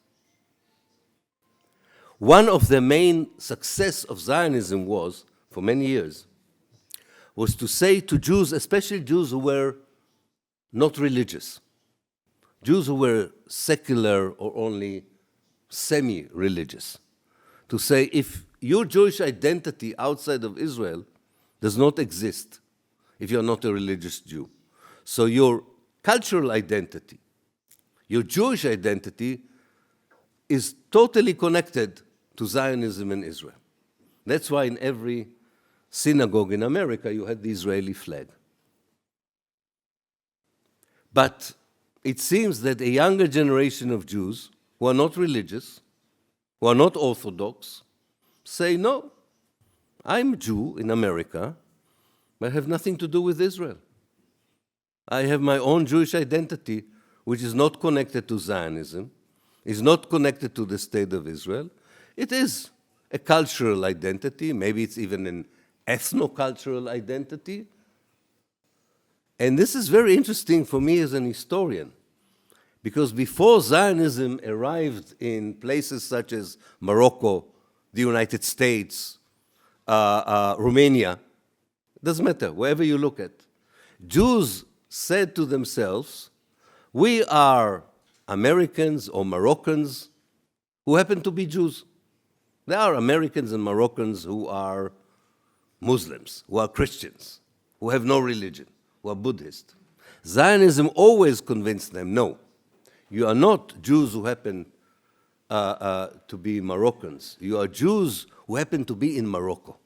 One of the main success of Zionism was, for many years, was to say to Jews, especially Jews who were not religious, Jews who were secular or only semi-religious, to say, if your Jewish identity outside of Israel does not exist, if you're not a religious Jew, so your cultural identity, your Jewish identity is totally connected to Zionism in Israel. That's why in every synagogue in America you had the Israeli flag. But it seems that a younger generation of Jews who are not religious, who are not Orthodox, say, no, I'm a Jew in America, but I have nothing to do with Israel. I have my own Jewish identity, which is not connected to Zionism, is not connected to the state of Israel. It is a cultural identity, maybe it's even an ethno-cultural identity. And this is very interesting for me as an historian, because before Zionism arrived in places such as Morocco, the United States, Romania, doesn't matter, wherever you look at, Jews said to themselves, we are Americans or Moroccans who happen to be Jews. There are Americans and Moroccans who are Muslims, who are Christians, who have no religion, who are Buddhist. Zionism always convinced them, no, you are not Jews who happen to be Moroccans. You are Jews who happen to be in Morocco.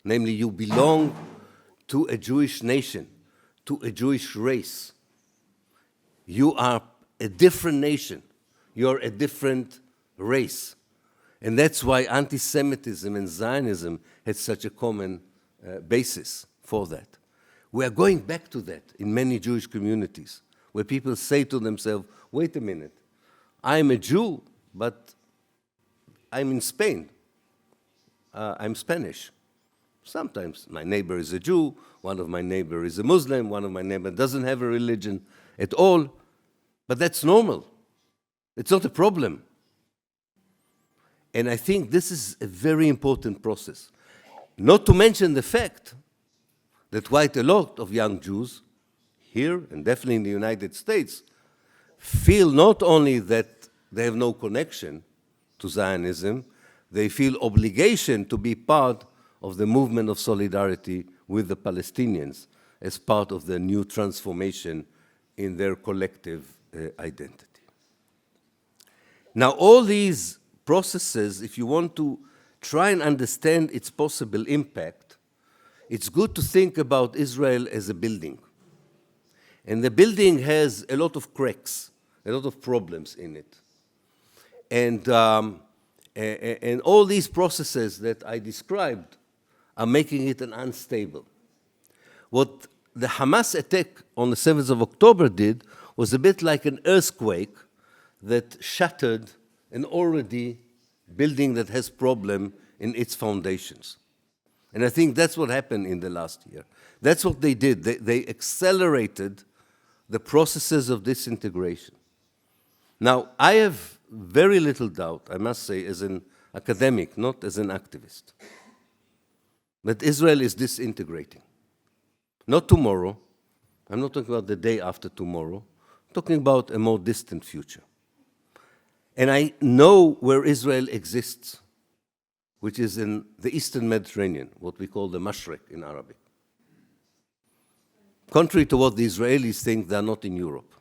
Namely, you belong to a Jewish nation, to a Jewish race. You are a different nation. You're a different race. And that's why anti-Semitism and Zionism had such a common basis for that. We are going back to that in many Jewish communities, where people say to themselves, wait a minute, I'm a Jew, but I'm in Spain. I'm Spanish. Sometimes my neighbor is a Jew, one of my neighbors is a Muslim, one of my neighbors doesn't have a religion at all, but that's normal. It's not a problem. And I think this is a very important process. Not to mention the fact that quite a lot of young Jews here, and definitely in the United States, feel not only that they have no connection to Zionism, they feel obligation to be part of the movement of solidarity with the Palestinians as part of the new transformation in their collective identity. Now, all these processes, if you want to try and understand its possible impact, it's good to think about Israel as a building. And the building has a lot of cracks, a lot of problems in it. And all these processes that I described are making it unstable. What the Hamas attack on the 7th of October did was a bit like an earthquake that shattered an already building that has problem in its foundations. And I think that's what happened in the last year. That's what they did. They accelerated the processes of disintegration. Now, I have very little doubt, I must say, as an academic, not as an activist, that Israel is disintegrating. Not tomorrow. I'm not talking about the day after tomorrow. I'm talking about a more distant future. And I know where Israel exists, which is in the Eastern Mediterranean, what we call the Mashriq in Arabic. Contrary to what the Israelis think, they're not in Europe.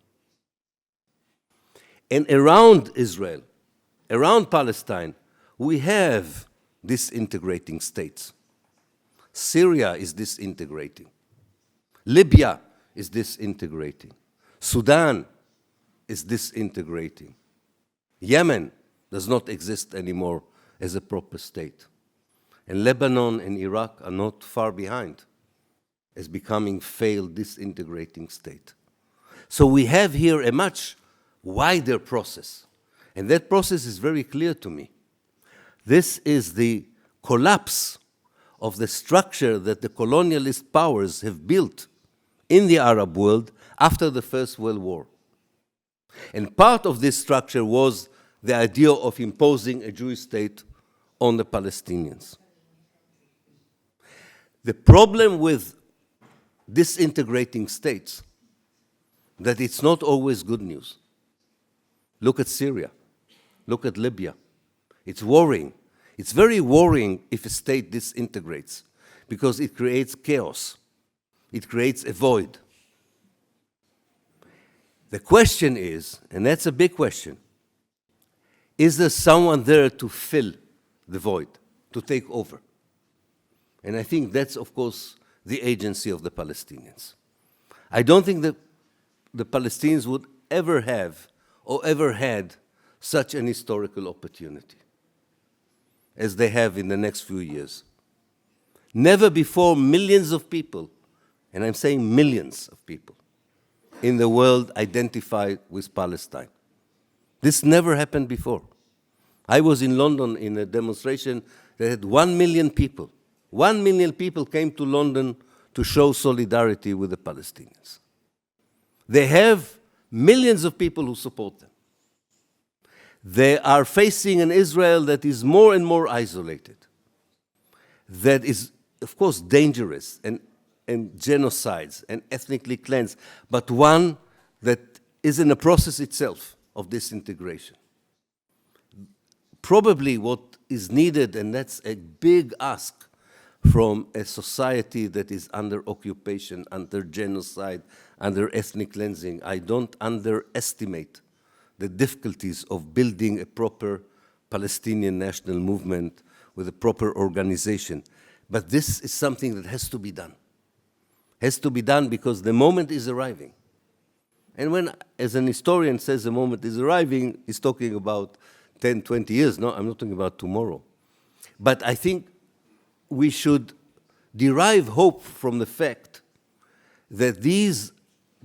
And around Israel, around Palestine, we have disintegrating states. Syria is disintegrating. Libya is disintegrating. Sudan is disintegrating. Yemen does not exist anymore as a proper state. And Lebanon and Iraq are not far behind as becoming failed, disintegrating state. So we have here a much wider process. And that process is very clear to me. This is the collapse of the structure that the colonialist powers have built in the Arab world after the First World War. And part of this structure was the idea of imposing a Jewish state on the Palestinians. The problem with disintegrating states, that it's not always good news. Look at Syria. Look at Libya. It's worrying. It's very worrying if a state disintegrates because it creates chaos. It creates a void. The question is, and that's a big question, is there someone there to fill the void, to take over? And I think that's, of course, the agency of the Palestinians. I don't think that the Palestinians would ever have or ever had such an historical opportunity as they have in the next few years. Never before millions of people, and I'm saying millions of people, in the world identified with Palestine. This never happened before. I was in London in a demonstration that had 1 million people. 1 million people came to London to show solidarity with the Palestinians. They have millions of people who support them. They are facing an Israel that is more and more isolated, that is, of course, dangerous and genocides and ethnically cleansed, but one that is in the process itself of disintegration. Probably what is needed, and that's a big ask from a society that is under occupation, under genocide, under ethnic cleansing. I don't underestimate the difficulties of building a proper Palestinian national movement with a proper organization. But this is something that has to be done. Has to be done because the moment is arriving. And when, as an historian says the moment is arriving, he's talking about 10, 20 years. No, I'm not talking about tomorrow. But I think we should derive hope from the fact that these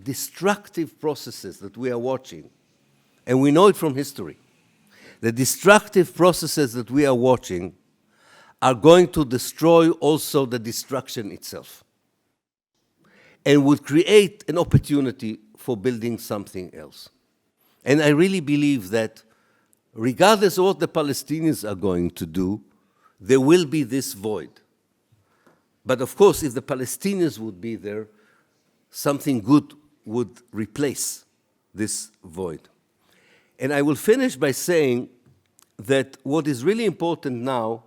destructive processes that we are watching, and we know it from history, the destructive processes that we are watching are going to destroy also the destruction itself, and would create an opportunity for building something else. And I really believe that regardless of what the Palestinians are going to do, there will be this void. But of course, if the Palestinians would be there, something good would replace this void. And I will finish by saying that what is really important now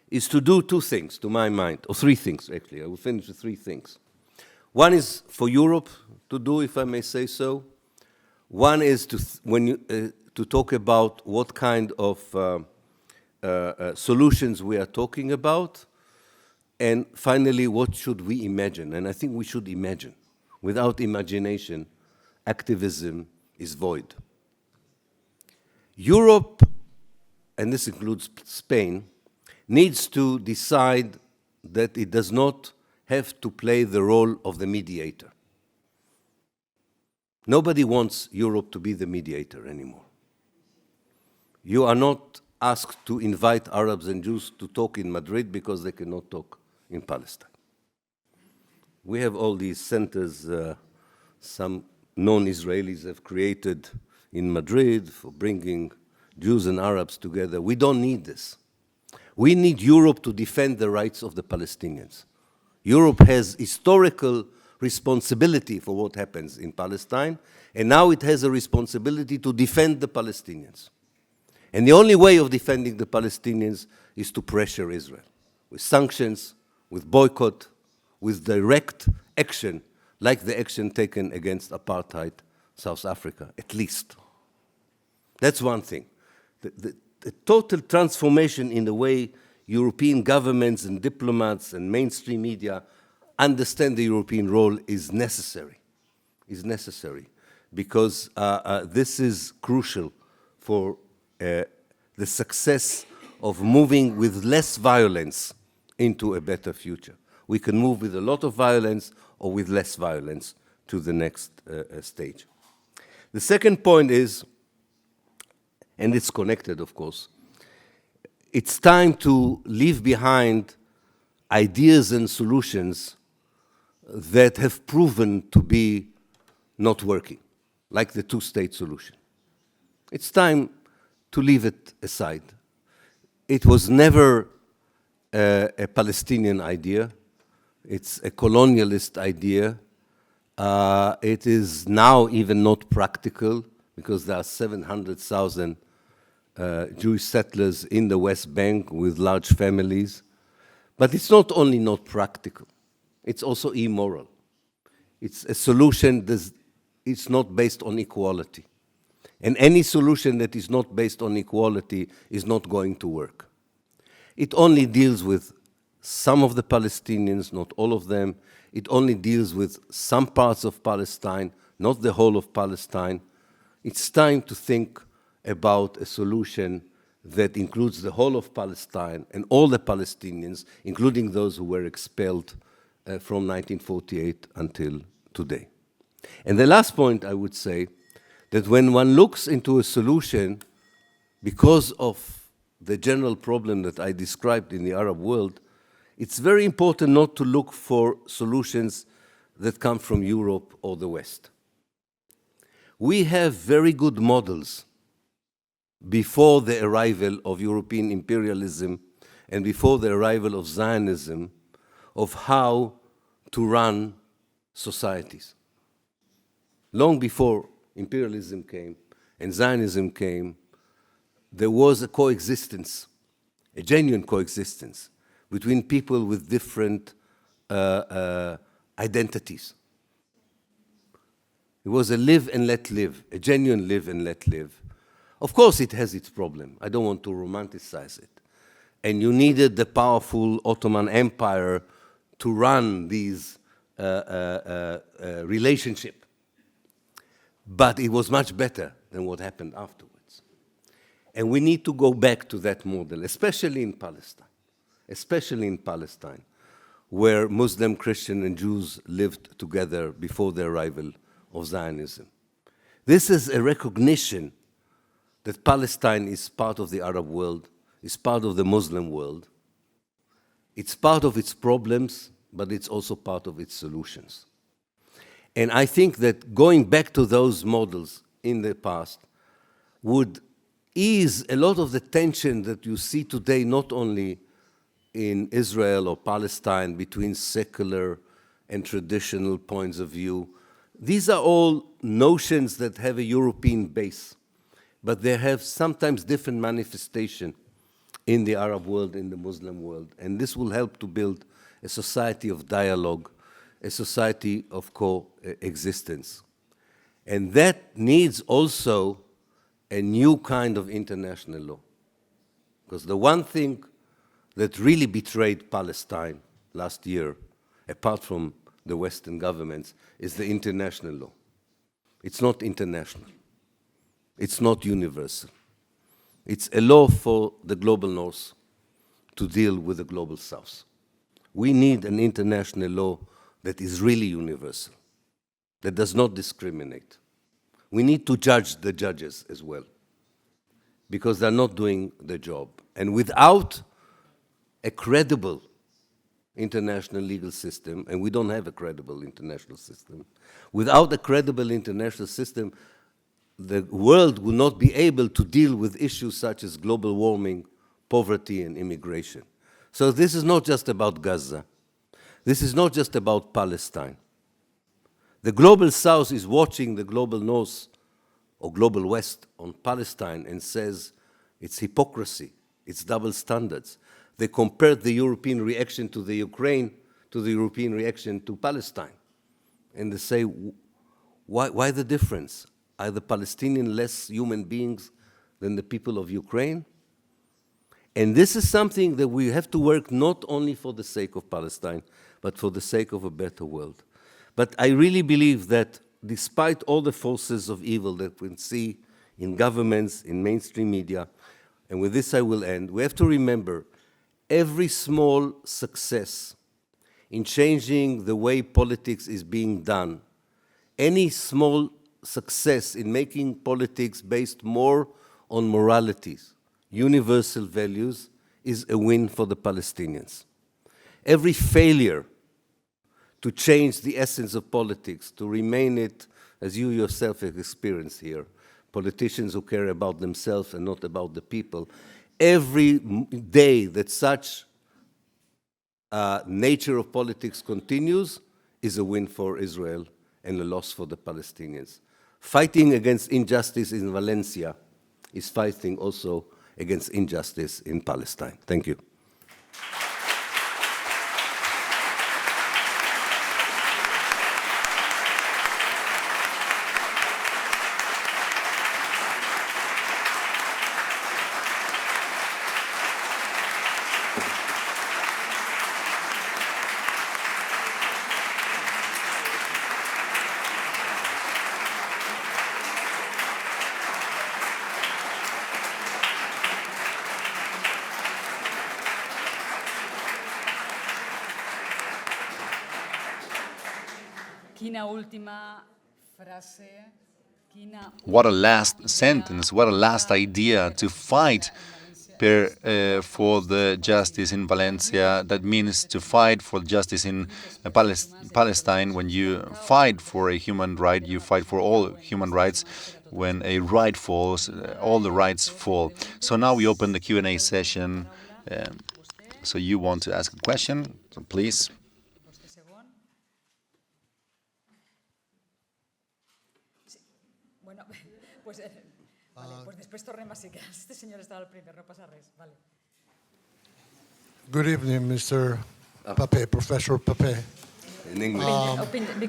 is to do two things, to my mind, or three things, actually. I will finish with three things. One is for Europe to do, if I may say so. One is to talk about what kind of solutions we are talking about. And finally, what should we imagine? And I think we should imagine. Without imagination, activism is void. Europe, and this includes Spain, needs to decide that it does not have to play the role of the mediator. Nobody wants Europe to be the mediator anymore. You are not asked to invite Arabs and Jews to talk in Madrid because they cannot talk in Palestine. We have all these centers, some non-Israelis have created in Madrid for bringing Jews and Arabs together. We don't need this. We need Europe to defend the rights of the Palestinians. Europe has historical responsibility for what happens in Palestine, and now it has a responsibility to defend the Palestinians. And the only way of defending the Palestinians is to pressure Israel, with sanctions, with boycott, with direct action, like the action taken against apartheid South Africa, at least. That's one thing. The total transformation in the way European governments and diplomats and mainstream media understand the European role is necessary. Because this is crucial for the success of moving with less violence into a better future. We can move with a lot of violence or with less violence to the next stage. The second point is, and it's connected, of course, it's time to leave behind ideas and solutions that have proven to be not working, like the two-state solution. It's time to leave it aside. It was never a Palestinian idea. It's a colonialist idea. It is now even not practical because there are 700,000 Jewish settlers in the West Bank with large families. But it's not only not practical, it's also immoral. It's a solution that is not based on equality. And any solution that is not based on equality is not going to work. It only deals with some of the Palestinians, not all of them. It only deals with some parts of Palestine, not the whole of Palestine. It's time to think about a solution that includes the whole of Palestine and all the Palestinians, including those who were expelled from 1948 until today. And the last point I would say, that when one looks into a solution, because of the general problem that I described in the Arab world, it's very important not to look for solutions that come from Europe or the West. We have very good models before the arrival of European imperialism and before the arrival of Zionism of how to run societies. Long before imperialism came and Zionism came, there was a coexistence, a genuine coexistence between people with different identities. It was a live and let live, a genuine live and let live. Of course, it has its problem. I don't want to romanticize it. And you needed the powerful Ottoman Empire to run these relationship. But it was much better than what happened afterwards. And we need to go back to that model, especially in Palestine, where Muslim, Christian, and Jews lived together before the arrival of Zionism. This is a recognition that Palestine is part of the Arab world, is part of the Muslim world. It's part of its problems, but it's also part of its solutions. And I think that going back to those models in the past would ease a lot of the tension that you see today, not only in Israel or Palestine, between secular and traditional points of view. These are all notions that have a European base, but they have sometimes different manifestation in the Arab world, in the Muslim world. And this will help to build a society of dialogue, a society of coexistence. And that needs also a new kind of international law. Because the one thing that really betrayed Palestine last year, apart from the Western governments, is the international law. It's not international. It's not universal. It's a law for the global North to deal with the global South. We need an international law that is really universal, that does not discriminate. We need to judge the judges as well, because they're not doing the job. And without a credible international legal system, and we don't have a credible international system, without a credible international system, the world will not be able to deal with issues such as global warming, poverty, and immigration. So this is not just about Gaza. This is not just about Palestine. The global South is watching the global North or global West on Palestine and says it's hypocrisy, it's double standards. They compared the European reaction to the Ukraine to the European reaction to Palestine. And they say, why the difference? Are the Palestinians less human beings than the people of Ukraine? And this is something that we have to work not only for the sake of Palestine, but for the sake of a better world. But I really believe that despite all the forces of evil that we see in governments, in mainstream media, and with this I will end, we have to remember every small success in changing the way politics is being done, any small success in making politics based more on moralities, universal values, is a win for the Palestinians. Every failure to change the essence of politics, to remain it, as you yourself have experienced here, politicians who care about themselves and not about the people, every day that such nature of politics continues is a win for Israel and a loss for the Palestinians. Fighting against injustice in Valencia is fighting also against injustice in Palestine. Thank you. What a last sentence, what a last idea to fight for the justice in Valencia. That means to fight for justice in Palestine. When you fight for a human right, you fight for all human rights. When a right falls, all the rights fall. So now we open the Q&A session. So you want to ask a question, so please. Good evening, Mr. Pappé, Professor Pappé. In English.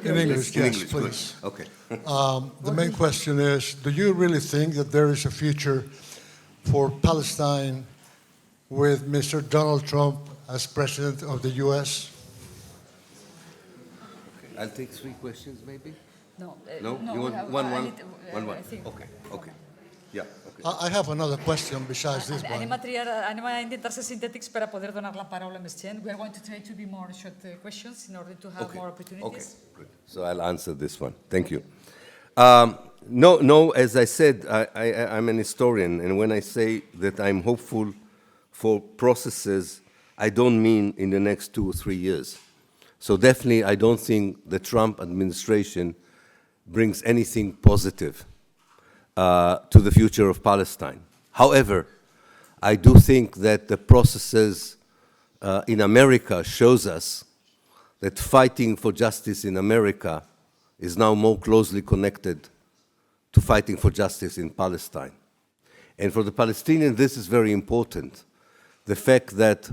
In English, yes, please. Okay. The main question is, do you really think that there is a future for Palestine with Mr. Donald Trump as president of the U.S.? I'll take 3 questions, maybe? No, No? no, You we want have- one? I think- Okay, okay. Yeah, okay. I have another question besides this one. Anem a intentar ser sintètics per a poder donar la paraula a més gent. We are going to try to be more short questions in order to have more opportunities. Okay, good. So I'll answer this one. Thank you. No, as I said, I'm an historian, and when I say that I'm hopeful for processes, I don't mean in the next 2 or 3 years. So definitely, I don't think the Trump administration brings anything positive to the future of Palestine. However, I do think that the processes in America shows us that fighting for justice in America is now more closely connected to fighting for justice in Palestine. And for the Palestinians, this is very important. The fact that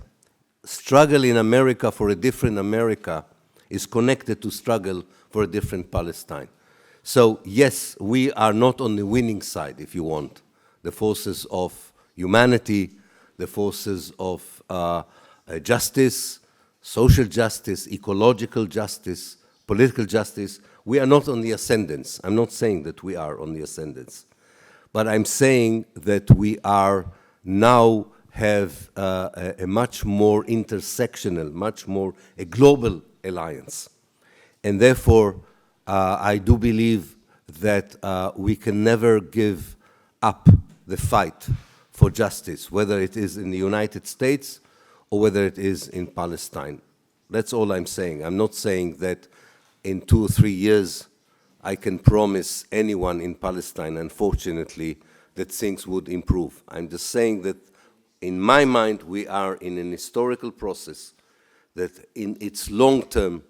struggle in America for a different America is connected to struggle for a different Palestine. So yes, we are not on the winning side, if you want. The forces of humanity, the forces of justice, social justice, ecological justice, political justice, we are not on the ascendance. I'm not saying that we are on the ascendance. But I'm saying that we are now have a much more intersectional, much more a global alliance. And therefore, I do believe that we can never give up the fight for justice, whether it is in the United States or whether it is in Palestine. That's all I'm saying. I'm not saying that in 2 or 3 years I can promise anyone in Palestine, unfortunately, that things would improve. I'm just saying that in my mind we are in an historical process that in its long-term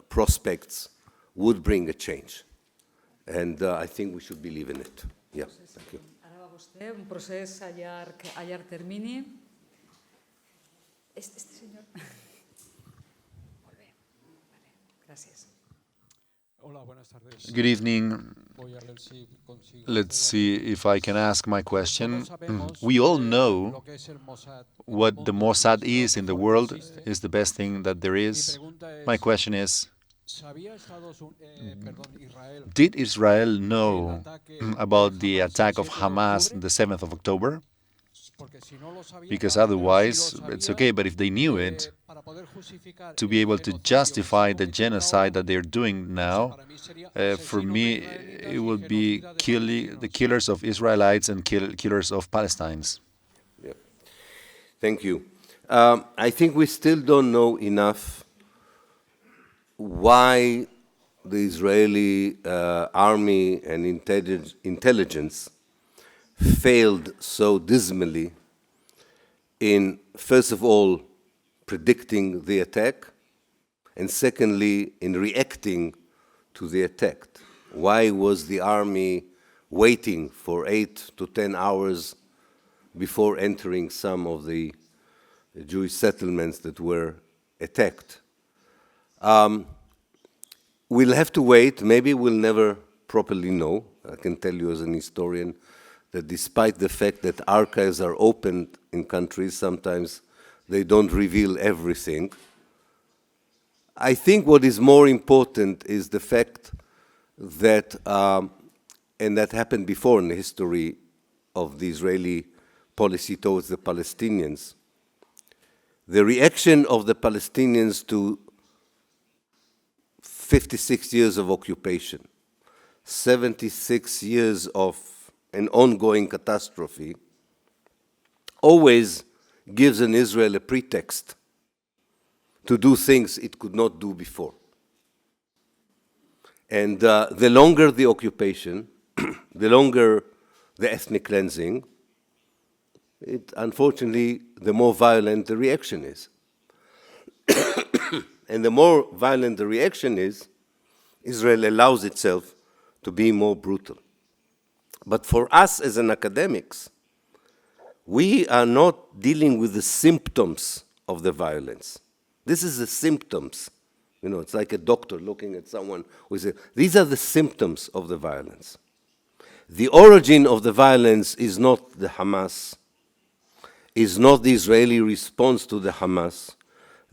prospects would bring a change. And I think we should believe in it. Yeah, thank you. Ara va vostè, un procés a llarg termini. Este senyor. Molt bé. Vale. Gràcies. Hola, buenas tardes. Good evening. Voy a ver si consigo Let's hacer see if I can ask my question. Todos sabemos We all que know lo que es el Mossad en el what the mundo Mossad es lo is in the mejor que world, existe. is the best thing that there Mi is. pregunta es, My question is, ¿sabía Israel did Israel el know ataque about de the Hamas attack el of 7 de Hamas octubre? the 7th of October? Porque si no lo sabía, Because vale, pero si otherwise, lo it's sabía, okay, but if they knew it, para poder justificar to el be able to genocidio que justify están the cometiendo genocide ahora, that they're doing now, para mí sería for asesinos de me, israelitas it y would be genocida de the palestinos. killers of Israelites and killers of Palestinians. Yeah. Thank you. I think we still don't know enough why the Israeli army and intelligence failed so dismally in, first of all, predicting the attack, and secondly, in reacting to the attack. Why was the army waiting for 8 to 10 hours before entering some of the Jewish settlements that were attacked? We'll have to wait. Maybe we'll never properly know. I can tell you as an historian that despite the fact that archives are opened in countries, sometimes they don't reveal everything. I think what is more important is the fact that, and that happened before in the history of the Israeli policy towards the Palestinians, the reaction of the Palestinians to 56 years of occupation, 76 years of an ongoing catastrophe, always gives an Israel a pretext to do things it could not do before. And the longer the occupation, the longer the ethnic cleansing, unfortunately, the more violent the reaction is. And the more violent the reaction is, Israel allows itself to be more brutal. But for us as an academics, we are not dealing with the symptoms of the violence. This is the symptoms. You know, it's like a doctor looking at someone who says, these are the symptoms of the violence. The origin of the violence is not the Hamas, is not the Israeli response to the Hamas.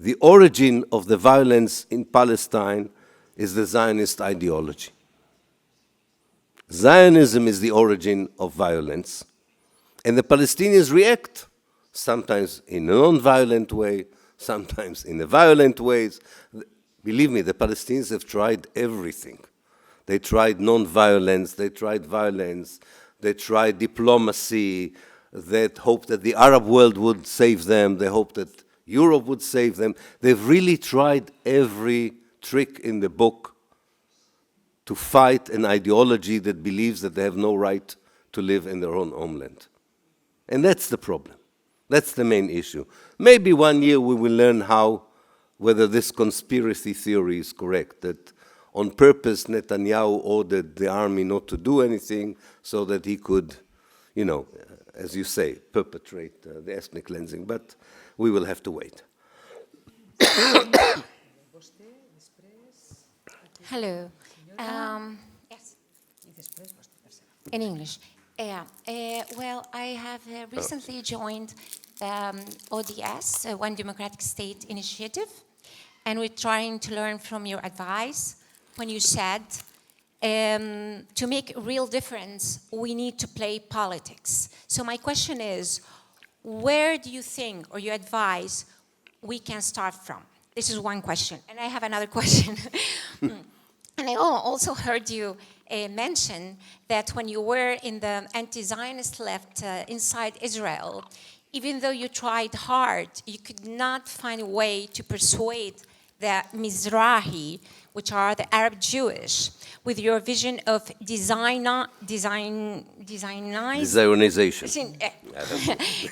the origin of the violence in Palestine is the Zionist ideology. Zionism is the origin of violence, and the Palestinians react, sometimes in a non-violent way, sometimes in a violent ways. Believe me, the Palestinians have tried everything. They tried non-violence, they tried violence, they tried diplomacy, they hoped that the Arab world would save them, they hoped that Europe would save them. They've really tried every trick in the book to fight an ideology that believes that they have no right to live in their own homeland. And that's the problem. That's the main issue. Maybe one year we will learn whether this conspiracy theory is correct, that on purpose Netanyahu ordered the army not to do anything so that he could, you know, as you say, perpetrate the ethnic cleansing. But we will have to wait. Hello. Yes. In English. Well, I have recently joined ODS, One Democratic State Initiative, and we're trying to learn from your advice when you said to make a real difference, we need to play politics. So my question is, where do you think, or you advise, we can start from? This is one question. And I have another question. And I also heard you mention that when you were in the anti-Zionist left inside Israel, even though you tried hard, you could not find a way to persuade the Mizrahi, which are the Arab Jewish, with your vision of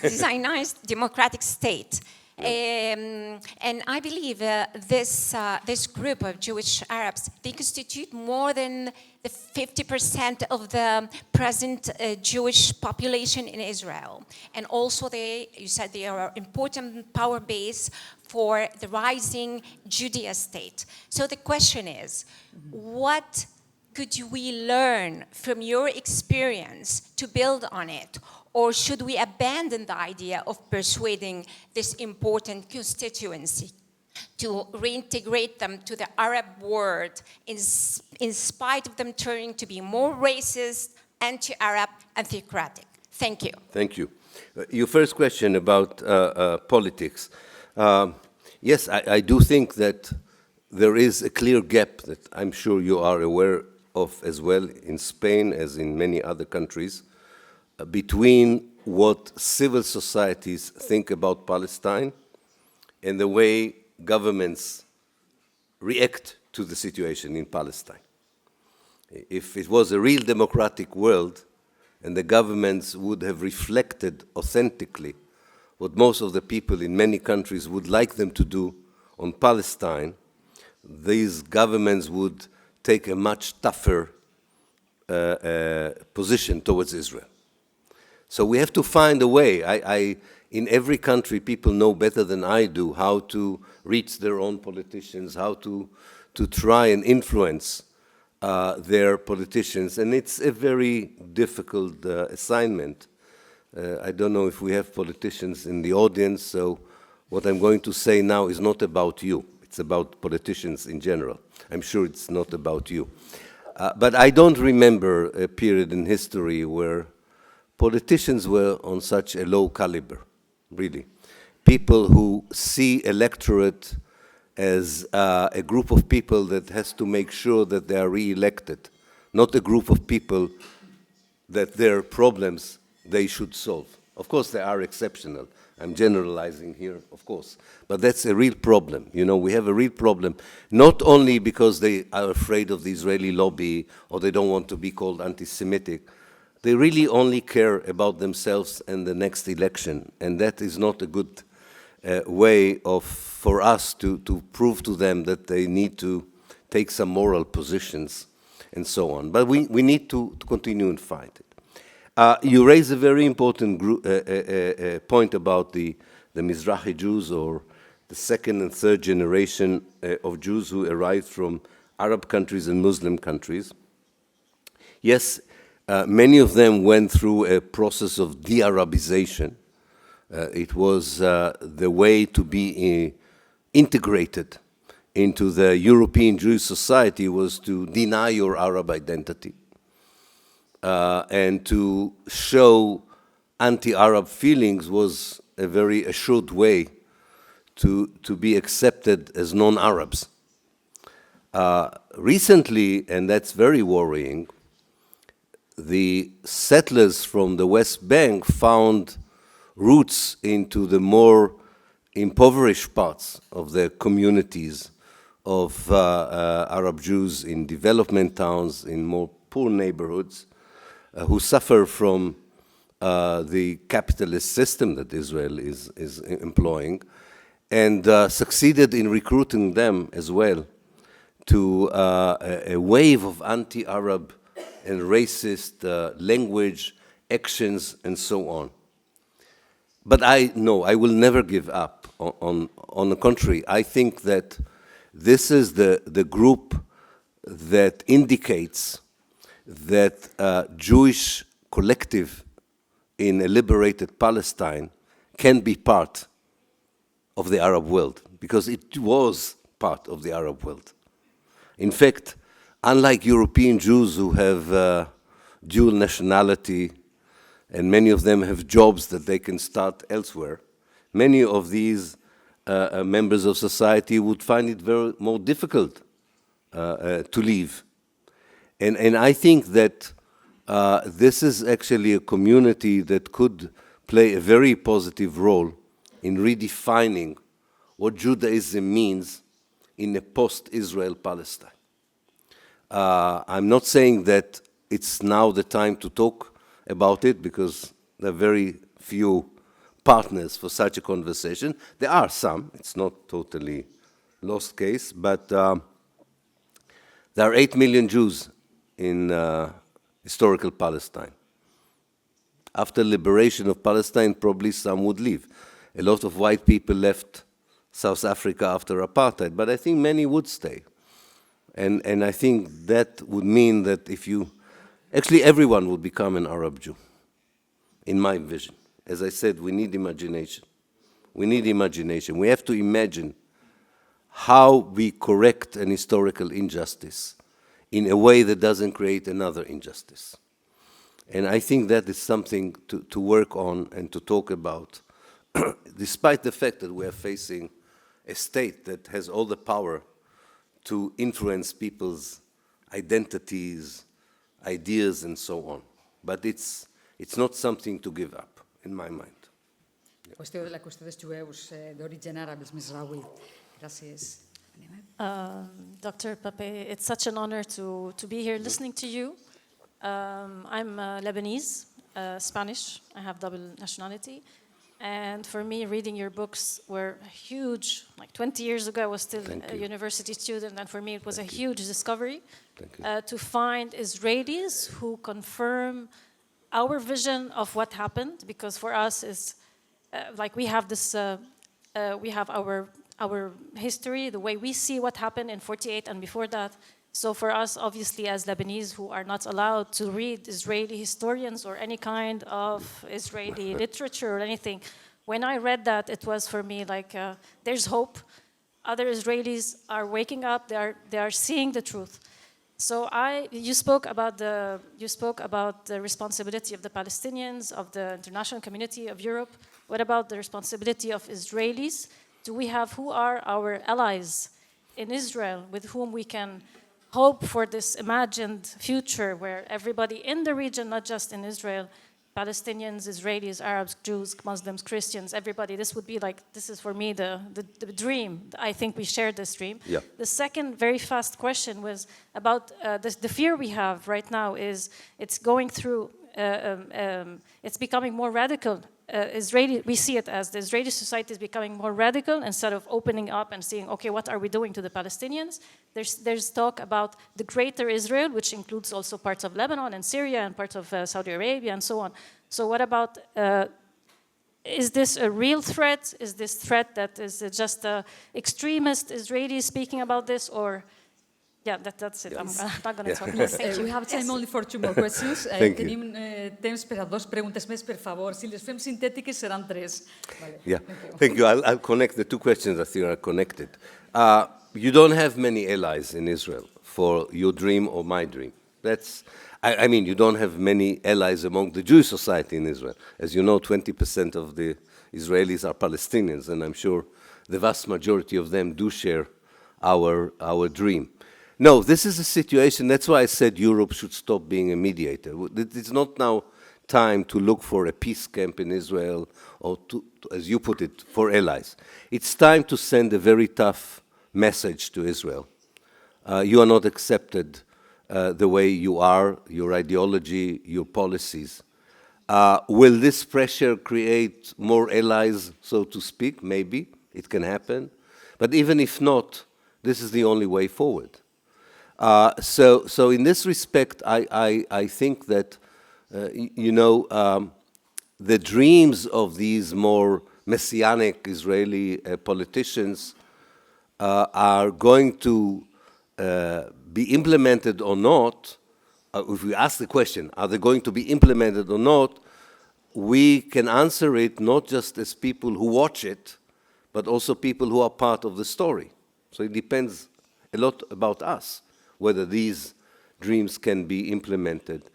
Zionized democratic state. And I believe this group of Jewish Arabs, they constitute more than the 50% of the present Jewish population in Israel. And also you said they are an important power base for the rising Judea state. So the question is, what could we learn from your experience to build on it? Or should we abandon the idea of persuading this important constituency to reintegrate them to the Arab world in spite of them turning to be more racist, anti-Arab, and theocratic? Thank you. Thank you. Your first question about politics. Yes, I do think that there is a clear gap that I'm sure you are aware of as well in Spain as in many other countries, between what civil societies think about Palestine and the way governments react to the situation in Palestine. If it was a real democratic world and the governments would have reflected authentically what most of the people in many countries would like them to do on Palestine, these governments would take a much tougher position towards Israel. So we have to find a way. In every country, people know better than I do how to reach their own politicians, how to try and influence their politicians. And it's a very difficult assignment. I don't know if we have politicians in the audience, so what I'm going to say now is not about you. It's about politicians in general. I'm sure it's not about you. But I don't remember a period in history where politicians were on such a low caliber, really. People who see electorate as a group of people that has to make sure that they are re-elected, not a group of people that their problems they should solve. Of course, they are exceptional. I'm generalizing here, of course. But that's a real problem. You know, we have a real problem, not only because they are afraid of the Israeli lobby or they don't want to be called anti-Semitic. They really only care about themselves and the next election, and that is not a good way for us to prove to them that they need to take some moral positions and so on. But we need to continue and fight it. You raise a very important point about the Mizrahi Jews, or the second and third generation of Jews who arrived from Arab countries and Muslim countries. Yes, many of them went through a process of de-Arabization. It was the way to be integrated into the European Jewish society was to deny your Arab identity and to show anti-Arab feelings was a very assured way to be accepted as non-Arabs. Recently, and that's very worrying, the settlers from the West Bank found roots into the more impoverished parts of the communities of Arab Jews in development towns, in more poor neighborhoods, who suffer from the capitalist system that Israel is employing, and succeeded in recruiting them as well to a wave of anti-Arab and racist language, actions, and so on. But I will never give up. On the contrary, I think that this is the group that indicates that Jewish collective in a liberated Palestine can be part of the Arab world, because it was part of the Arab world. In fact, unlike European Jews who have dual nationality, and many of them have jobs that they can start elsewhere, many of these members of society would find it very more difficult to leave. And I think that this is actually a community that could play a very positive role in redefining what Judaism means in a post-Israel Palestine. I'm not saying that it's now the time to talk about it, because there are very few partners for such a conversation. There are some, it's not totally lost case, but there are 8 million Jews in historical Palestine. After liberation of Palestine, probably some would leave. A lot of white people left South Africa after apartheid, but I think many would stay. And I think that would mean that if you, actually everyone would become an Arab Jew, in my vision. As I said, we need imagination. We need imagination. We have to imagine how we correct an historical injustice in a way that doesn't create another injustice. And I think that is something to work on and to talk about, despite the fact that we are facing a state that has all the power to influence people's identities, ideas, and so on. But it's not something to give up, in my mind. La qüestió dels jueus d'origen àrab, els Misraoui. Gràcies. Dr. Pappé, it's such an honor to be here listening to you. I'm Lebanese, Spanish. I have double nationality. And for me, reading your books were huge. Like 20 years ago, I was still a university student, and for me, it was a huge discovery to find Israelis who confirm our vision of what happened. Because for us, is like we have this, we have our history, the way we see what happened in '48 and before that. So for us, obviously, as Lebanese who are not allowed to read Israeli historians or any kind of Israeli literature or anything, when I read that, it was for me like, there's hope. Other Israelis are waking up, they are seeing the truth. So you spoke about the responsibility of the Palestinians, of the international community of Europe. What about the responsibility of Israelis? Who are our allies in Israel with whom we can hope for this imagined future where everybody in the region, not just in Israel, Palestinians, Israelis, Arabs, Jews, Muslims, Christians, everybody, this would be like, this is for me the dream. I think we share this dream. Yeah. The second very fast question was about the fear we have right now is it's going through, it's becoming more radical. We see it as the Israeli society is becoming more radical instead of opening up and saying, okay, what are we doing to the Palestinians? There's talk about the greater Israel, which includes also parts of Lebanon and Syria and parts of Saudi Arabia and so on. So what about, is this a real threat? Is this threat that is just extremist Israelis speaking about this? Or Yeah, that's it. I'm not going to talk Yes, more. we have time only for 2 more questions. Thank you. Tenim temps per a 2 preguntes més, per favor. Si les fem sintètiques seran 3. Vale. Yeah, thank you. I'll connect the two questions. I think are connected. You don't have many allies in Israel for your dream or my dream. I mean, you don't have many allies among the Jewish society in Israel. As you know, 20% of the Israelis are Palestinians, and I'm sure the vast majority of them do share our dream. No, this is a situation, that's why I said Europe should stop being a mediator. It's not now time to look for a peace camp in Israel, or to, as you put it, for allies. It's time to send a very tough message to Israel. You are not accepted the way you are, your ideology, your policies. Will this pressure create more allies, so to speak? Maybe, it can happen. But even if not, this is the only way forward. So in this respect, I think that, the dreams of these more messianic Israeli politicians are going to be implemented or not. If we ask the question, are they going to be implemented or not, we can answer it not just as people who watch it, but also people who are part of the story. So it depends a lot about us, whether these dreams can be implemented.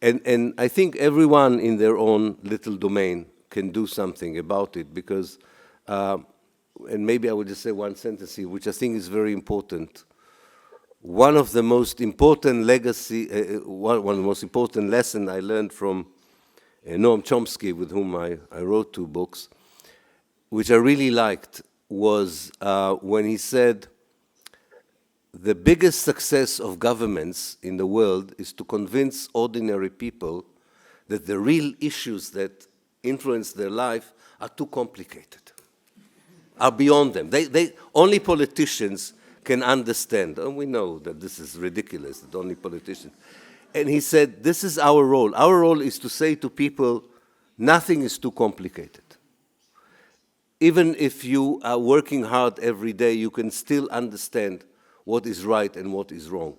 And I think everyone in their own little domain can do something about it, because, and maybe I would just say one sentence here, which I think is very important. One of the most important one of the most important lessons I learned from Noam Chomsky, with whom I wrote 2 books, which I really liked, was when he said, the biggest success of governments in the world is to convince ordinary people that the real issues that influence their life are too complicated, are beyond them. Only politicians can understand. And we know that this is ridiculous, that only politicians. And he said, this is our role. Our role is to say to people, nothing is too complicated. Even if you are working hard every day, you can still understand what is right and what is wrong.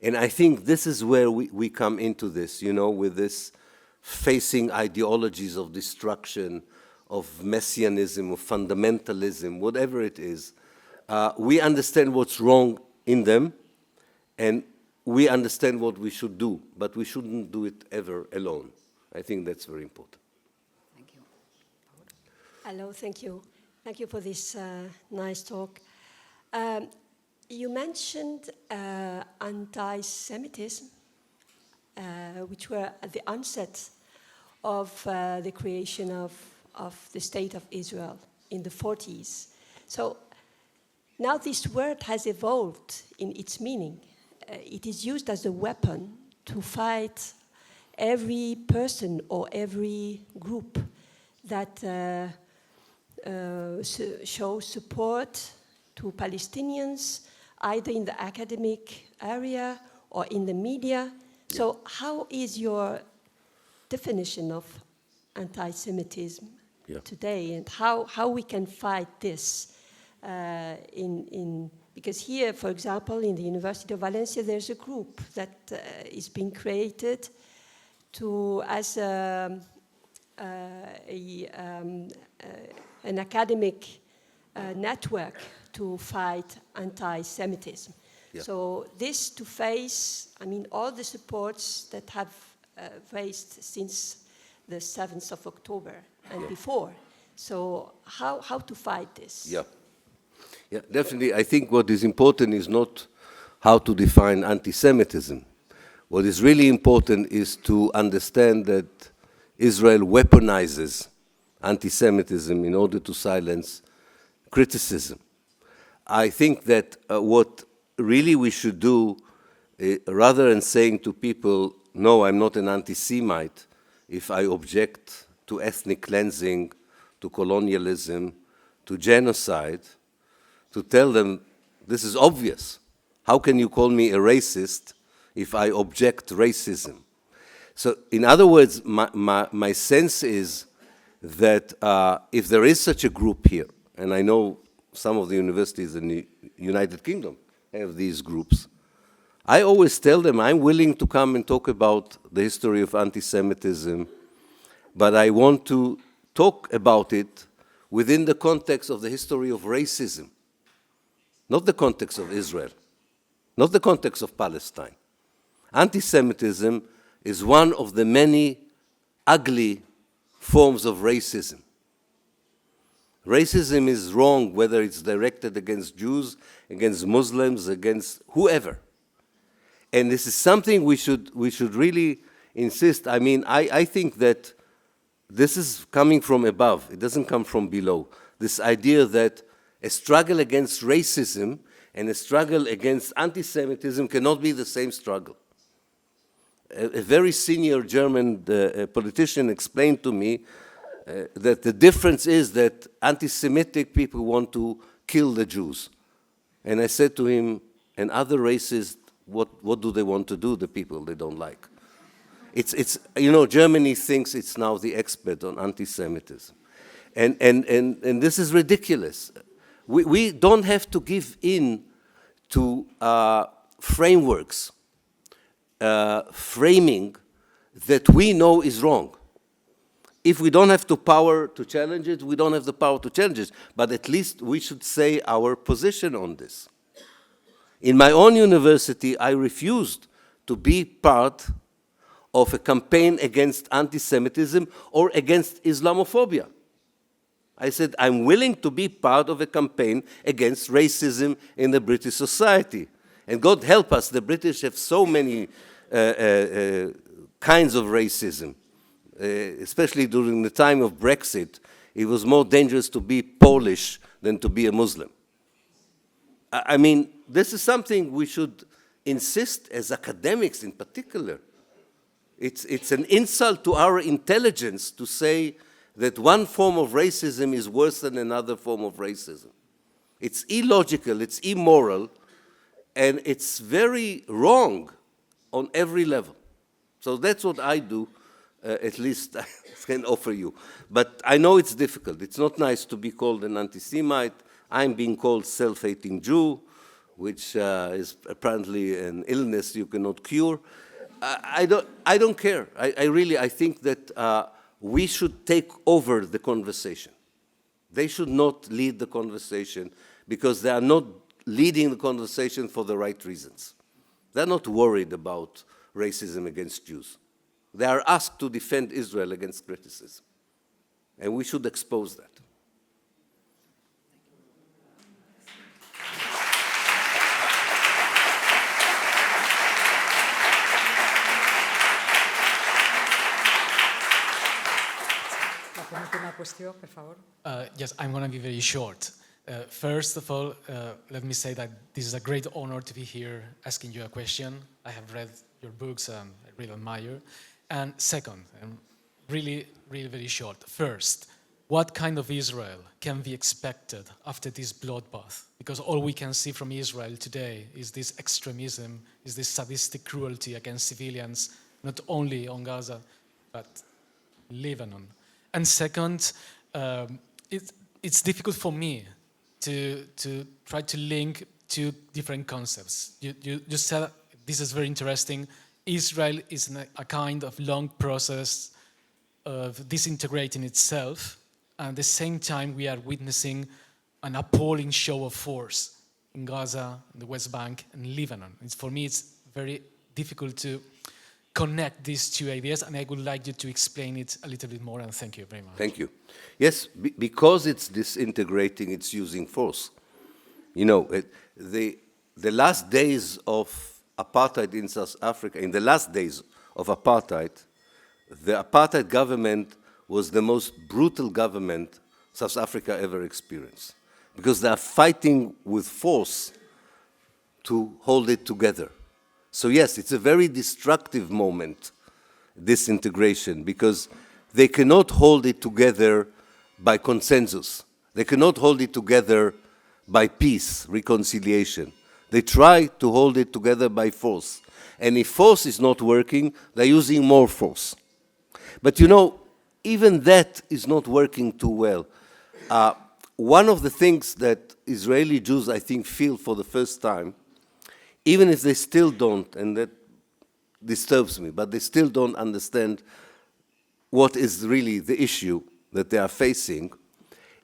And I think this is where we come into this, with this facing ideologies of destruction, of messianism, of fundamentalism, whatever it is. We understand what's wrong in them, and we understand what we should do, but we shouldn't do it ever alone. I think that's very important. Thank you. Hello, thank you. Thank you for this nice talk. You mentioned anti-Semitism, which were at the onset of the creation of the State of Israel in the 40s. So now this word has evolved in its meaning. It is used as a weapon to fight every person or every group that shows support to Palestinians, either in the academic area or in the media. So how is your definition of anti-Semitism today, and how we can fight this because here, for example, in the University of Valencia, there's a group that is being created as an academic network to fight anti-Semitism. Yeah. So this to face, all the supports that have raised since the 7th of October and before. So how to fight this? Yeah, definitely. I think what is important is not how to define anti-Semitism. What is really important is to understand that Israel weaponizes anti-Semitism in order to silence criticism. I think that what really we should do, rather than saying to people, no, I'm not an anti-Semite, if I object to ethnic cleansing, to colonialism, to genocide, to tell them, this is obvious. How can you call me a racist if I object racism? So in other words, my sense is that if there is such a group here, and I know some of the universities in the United Kingdom have these groups, I always tell them I'm willing to come and talk about the history of anti-Semitism, but I want to talk about it within the context of the history of racism, not the context of Israel, not the context of Palestine. Anti-Semitism is one of the many ugly forms of racism. Racism is wrong whether it's directed against Jews, against Muslims, against whoever. And this is something we should really insist. I mean, I think that this is coming from above. It doesn't come from below. This idea that a struggle against racism and a struggle against anti-Semitism cannot be the same struggle. A very senior German politician explained to me that the difference is that anti-Semitic people want to kill the Jews. And I said to him, and other races, what do they want to do, the people they don't like? It's you know, Germany thinks it's now the expert on anti-Semitism. And this is ridiculous. We don't have to give in to frameworks, framing that we know is wrong. If we don't have the power to challenge it, we don't have the power to challenge it. But at least we should say our position on this. In my own university, I refused to be part of a campaign against anti-Semitism or against Islamophobia. I said, I'm willing to be part of a campaign against racism in the British society. And God help us, the British have so many kinds of racism. Especially during the time of Brexit, it was more dangerous to be Polish than to be a Muslim. I mean, this is something we should insist as academics in particular. It's an insult to our intelligence to say that one form of racism is worse than another form of racism. It's illogical, it's immoral, and it's very wrong on every level. So that's what I do. At least I can offer you. But I know it's difficult. It's not nice to be called an anti-Semite. I'm being called self-hating Jew, which is apparently an illness you cannot cure. I don't care. I think that we should take over the conversation. They should not lead the conversation because they are not leading the conversation for the right reasons. They're not worried about racism against Jews. They are asked to defend Israel against criticism. And we should expose that. Yes, I'm going to be very short. First of all, let me say that this is a great honor to be here asking you a question. I have read your books and I really admire. And second, and really very short. First, what kind of Israel can be expected after this bloodbath? Because all we can see from Israel today is this extremism, is this sadistic cruelty against civilians, not only on Gaza, but Lebanon. And second, it's difficult for me to try to link two different concepts. You said, this is very interesting, Israel is a kind of long process of disintegrating itself, and at the same time we are witnessing an appalling show of force in Gaza, the West Bank, and Lebanon. For me, it's very difficult to connect these two ideas, and I would like you to explain it a little bit more, and thank you very much. Thank you. Yes, because it's disintegrating, it's using force. You know, the last days of apartheid in South Africa, in the last days of apartheid, the apartheid government was the most brutal government South Africa ever experienced, because they are fighting with force to hold it together. So yes, it's a very destructive moment, this integration, because they cannot hold it together by consensus. They cannot hold it together by peace, reconciliation. They try to hold it together by force. And if force is not working, they're using more force. But you know, even that is not working too well. One of the things that Israeli Jews, I think, feel for the first time even if they still don't, and that disturbs me, but they still don't understand what is really the issue that they are facing,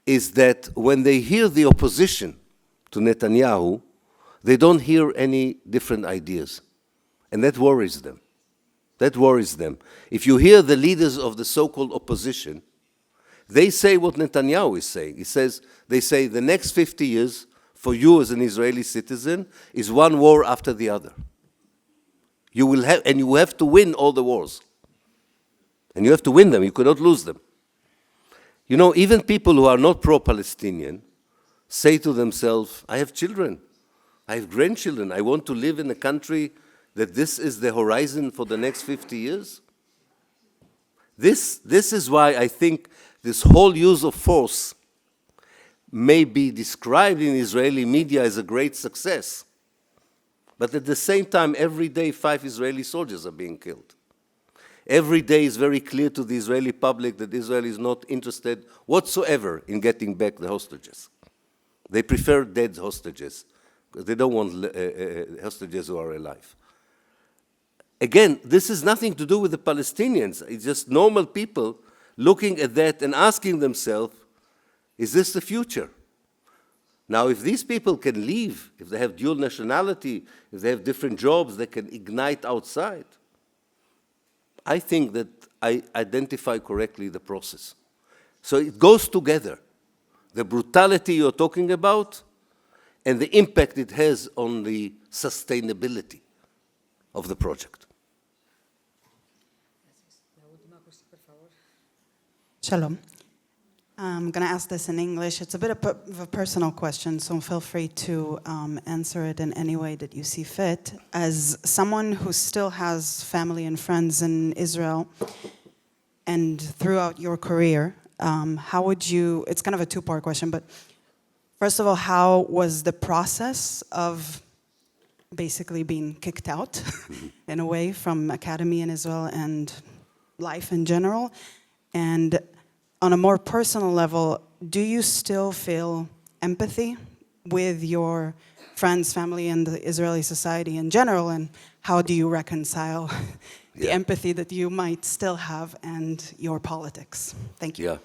is that when they hear the opposition to Netanyahu, they don't hear any different ideas. And that worries them. That worries them. If you hear the leaders of the so-called opposition, they say what Netanyahu is saying. They say the next 50 years for you as an Israeli citizen is one war after the other. You will have, and you have to win all the wars. And you have to win them, you cannot lose them. You know, even people who are not pro-Palestinian say to themselves, I have children, I have grandchildren, I want to live in a country that this is the horizon for the next 50 years. This is why I think this whole use of force may be described in Israeli media as a great success. But at the same time, every day 5 Israeli soldiers are being killed. Every day is very clear to the Israeli public that Israel is not interested whatsoever in getting back the hostages. They prefer dead hostages, because they don't want hostages who are alive. Again, this has nothing to do with the Palestinians. It's just normal people looking at that and asking themselves, is this the future? Now, if these people can leave, if they have dual nationality, if they have different jobs, they can ignite outside. I think that I identify correctly the process. So it goes together. The brutality you're talking about and the impact it has on the sustainability of the project. Shalom. I'm going to ask this in English. It's a bit of a personal question, so feel free to answer it in any way that you see fit. As someone who still has family and friends in Israel, and throughout your career, how would you, it's kind of a two-part question, but first of all, how was the process of basically being kicked out, in a way, from academy in Israel and life in general? And on a more personal level, do you still feel empathy with your friends, family, and the Israeli society in general? And how do you reconcile the empathy that you might still have and your politics? Thank you.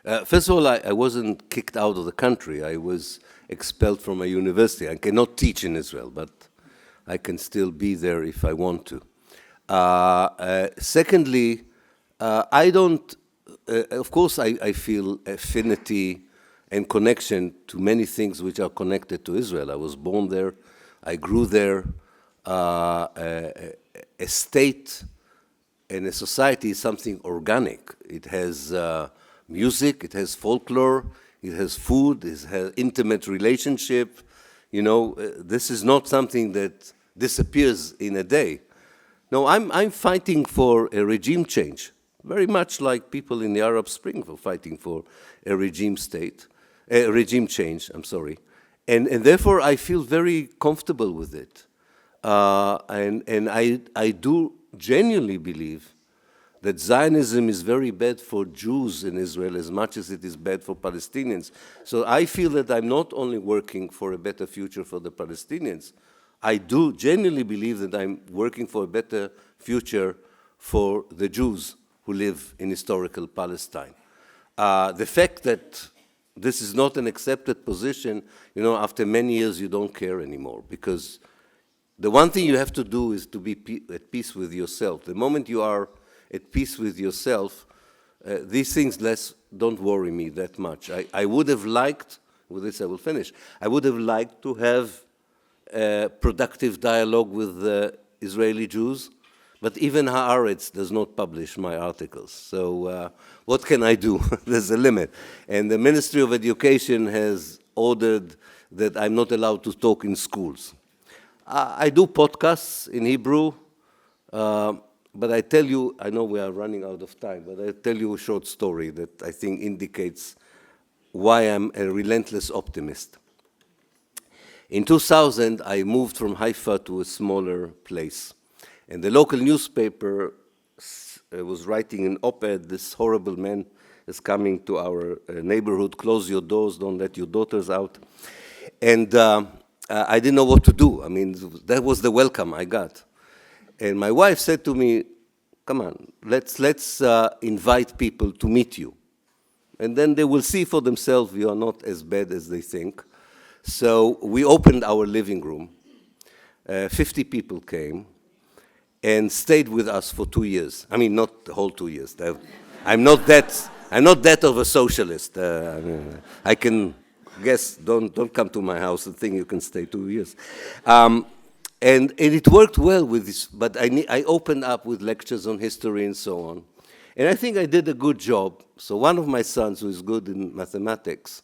Yeah. First of all, I wasn't kicked out of the country. I was expelled from a university. I cannot teach in Israel, but I can still be there if I want to. Secondly, I don't... of course, I feel affinity and connection to many things which are connected to Israel. I was born there, I grew there. A state and a society is something organic. It has music, it has folklore, it has food, it has intimate relationship. You know, this is not something that disappears in a day. No, I'm fighting for a regime change. Very much like people in the Arab Spring were fighting for a regime change, I'm sorry. And therefore I feel very comfortable with it. And I do genuinely believe that Zionism is very bad for Jews in Israel as much as it is bad for Palestinians. So I feel that I'm not only working for a better future for the Palestinians, I do genuinely believe that I'm working for a better future for the Jews who live in historical Palestine. The fact that this is not an accepted position, you know, after many years you don't care anymore, because the one thing you have to do is to be at peace with yourself. The moment you are at peace with yourself, these things don't worry me that much. I would have liked, with this I will finish, I would have liked to have a productive dialogue with the Israeli Jews, but even Haaretz does not publish my articles. So what can I do? There's a limit. And the Ministry of Education has ordered that I'm not allowed to talk in schools. I do podcasts in Hebrew, but I tell you, I know we are running out of time, but I tell you a short story that I think indicates why I'm a relentless optimist. In 2000, I moved from Haifa to a smaller place. And the local newspaper was writing an op-ed, this horrible man is coming to our neighborhood, close your doors, don't let your daughters out. And I didn't know what to do. I mean, that was the welcome I got. And my wife said to me, come on, let's invite people to meet you. And then they will see for themselves you are not as bad as they think. So we opened our living room. 50 people came and stayed with us for 2 years. I mean, not the whole 2 years. I'm not that of a socialist. I can guess, don't come to my house and think you can stay 2 years. And it worked well with this, but I opened up with lectures on history and so on. And I think I did a good job. So one of my sons, who is good in mathematics,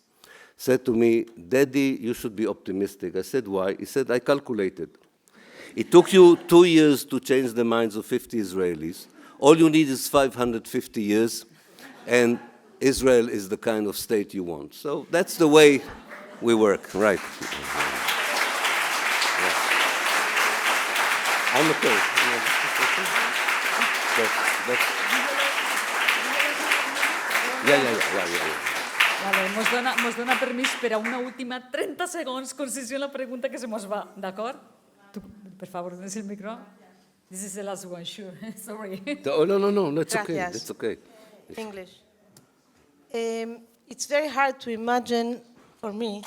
said to me, Daddy, you should be optimistic. I said, why? He said, I calculated. It took you 2 years to change the minds of 50 Israelis. All you need is 550 years, and Israel is the kind of state you want. So that's the way we work, right? I'm okay. Vale, mos dona permís per a una última 30 segons concisió en la pregunta que se mos va, d'acord? Per favor, dones el micro. This is the last one, sure. Sorry. Oh, no, that's okay. Gracias. That's okay. English. It's very hard to imagine, for me,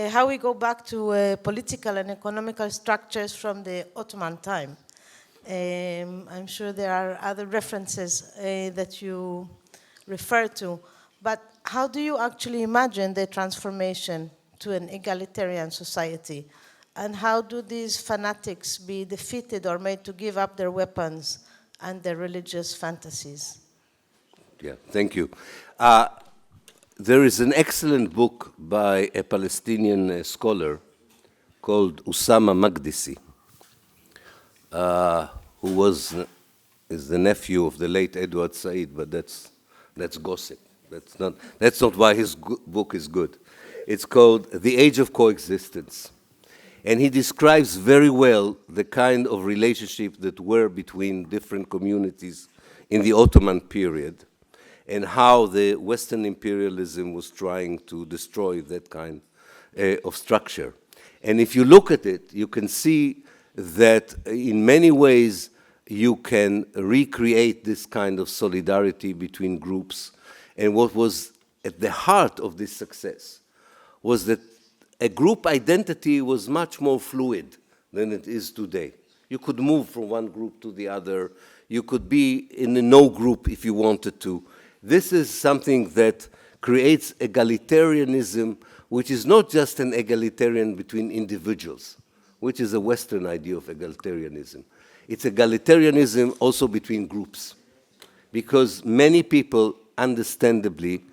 how we go back to political and economical structures from the Ottoman time. I'm sure there are other references that you refer to, but how do you actually imagine the transformation to an egalitarian society? And how do these fanatics be defeated or made to give up their weapons and their religious fantasies? Yeah, thank you. There is an excellent book by a Palestinian scholar called Usama Magdisi, who is the nephew of the late Edward Said, but that's gossip. That's not why his book is good. It's called The Age of Coexistence. And he describes very well the kind of relationship that were between different communities in the Ottoman period, and how the Western imperialism was trying to destroy that kind of structure. And if you look at it, you can see that in many ways you can recreate this kind of solidarity between groups. And what was at the heart of this success was that a group identity was much more fluid than it is today. You could move from one group to the other. You could be in a no group if you wanted to. This is something that creates egalitarianism, which is not just an egalitarian between individuals, which is a Western idea of egalitarianism. It's egalitarianism also between groups, because many people, understandably,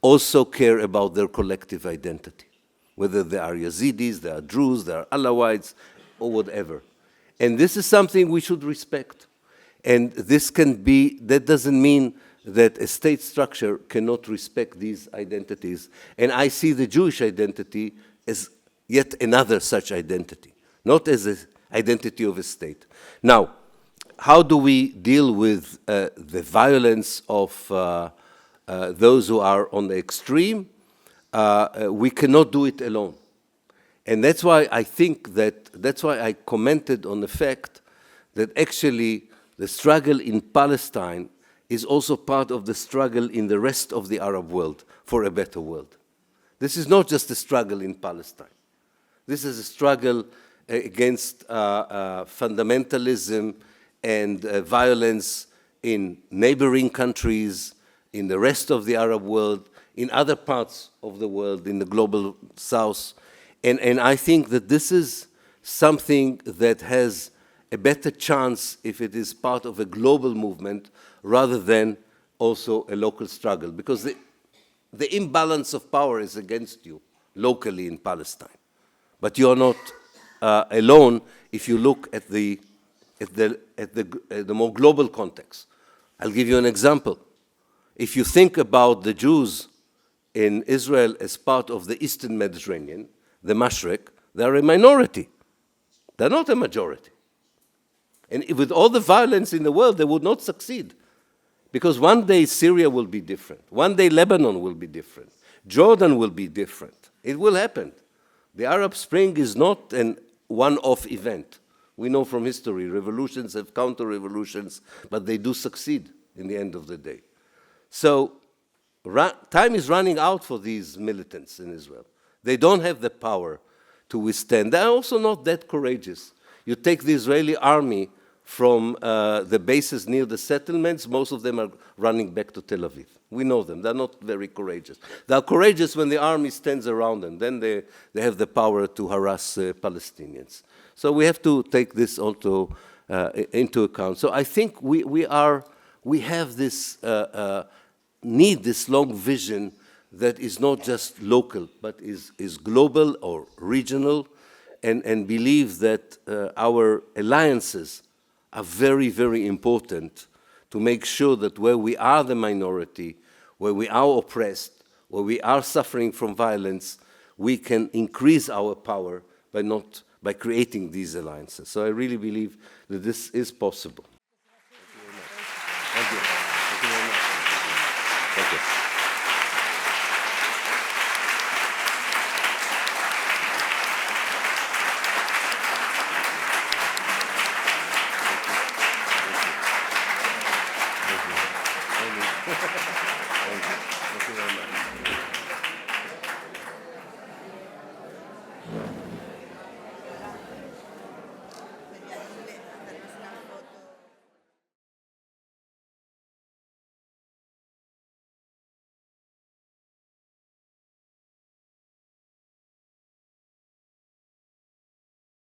also care about their collective identity, whether they are Yazidis, they are Druze, they are Alawites, or whatever. And this is something we should respect. And this can be, that doesn't mean that a state structure cannot respect these identities. And I see the Jewish identity as yet another such identity, not as an identity of a state. Now, how do we deal with the violence of those who are on the extreme? We cannot do it alone. And that's why I think that's why I commented on the fact that actually the struggle in Palestine is also part of the struggle in the rest of the Arab world for a better world. This is not just a struggle in Palestine. This is a struggle against fundamentalism and violence in neighboring countries, in the rest of the Arab world, in other parts of the world, in the global south. And I think that this is something that has a better chance if it is part of a global movement rather than also a local struggle, because the imbalance of power is against you locally in Palestine. But you are not alone if you look at the more global context. I'll give you an example. If you think about the Jews in Israel as part of the Eastern Mediterranean, the Mashreq, they're a minority. They're not a majority. And with all the violence in the world, they would not succeed. Because one day Syria will be different. One day Lebanon will be different. Jordan will be different. It will happen. The Arab Spring is not an one-off event. We know from history, revolutions have counter-revolutions, but they do succeed in the end of the day. So time is running out for these militants in Israel. They don't have the power to withstand. They're also not that courageous. You take the Israeli army from the bases near the settlements, most of them are running back to Tel Aviv. We know them. They're not very courageous. They're courageous when the army stands around them. Then they have the power to harass Palestinians. So we have to take this also into account. So I think we have this need, this long vision that is not just local, but is global or regional, and believe that our alliances are very, very important to make sure that where we are the minority, where we are oppressed, where we are suffering from violence, we can increase our power by creating these alliances. So I really believe that this is possible.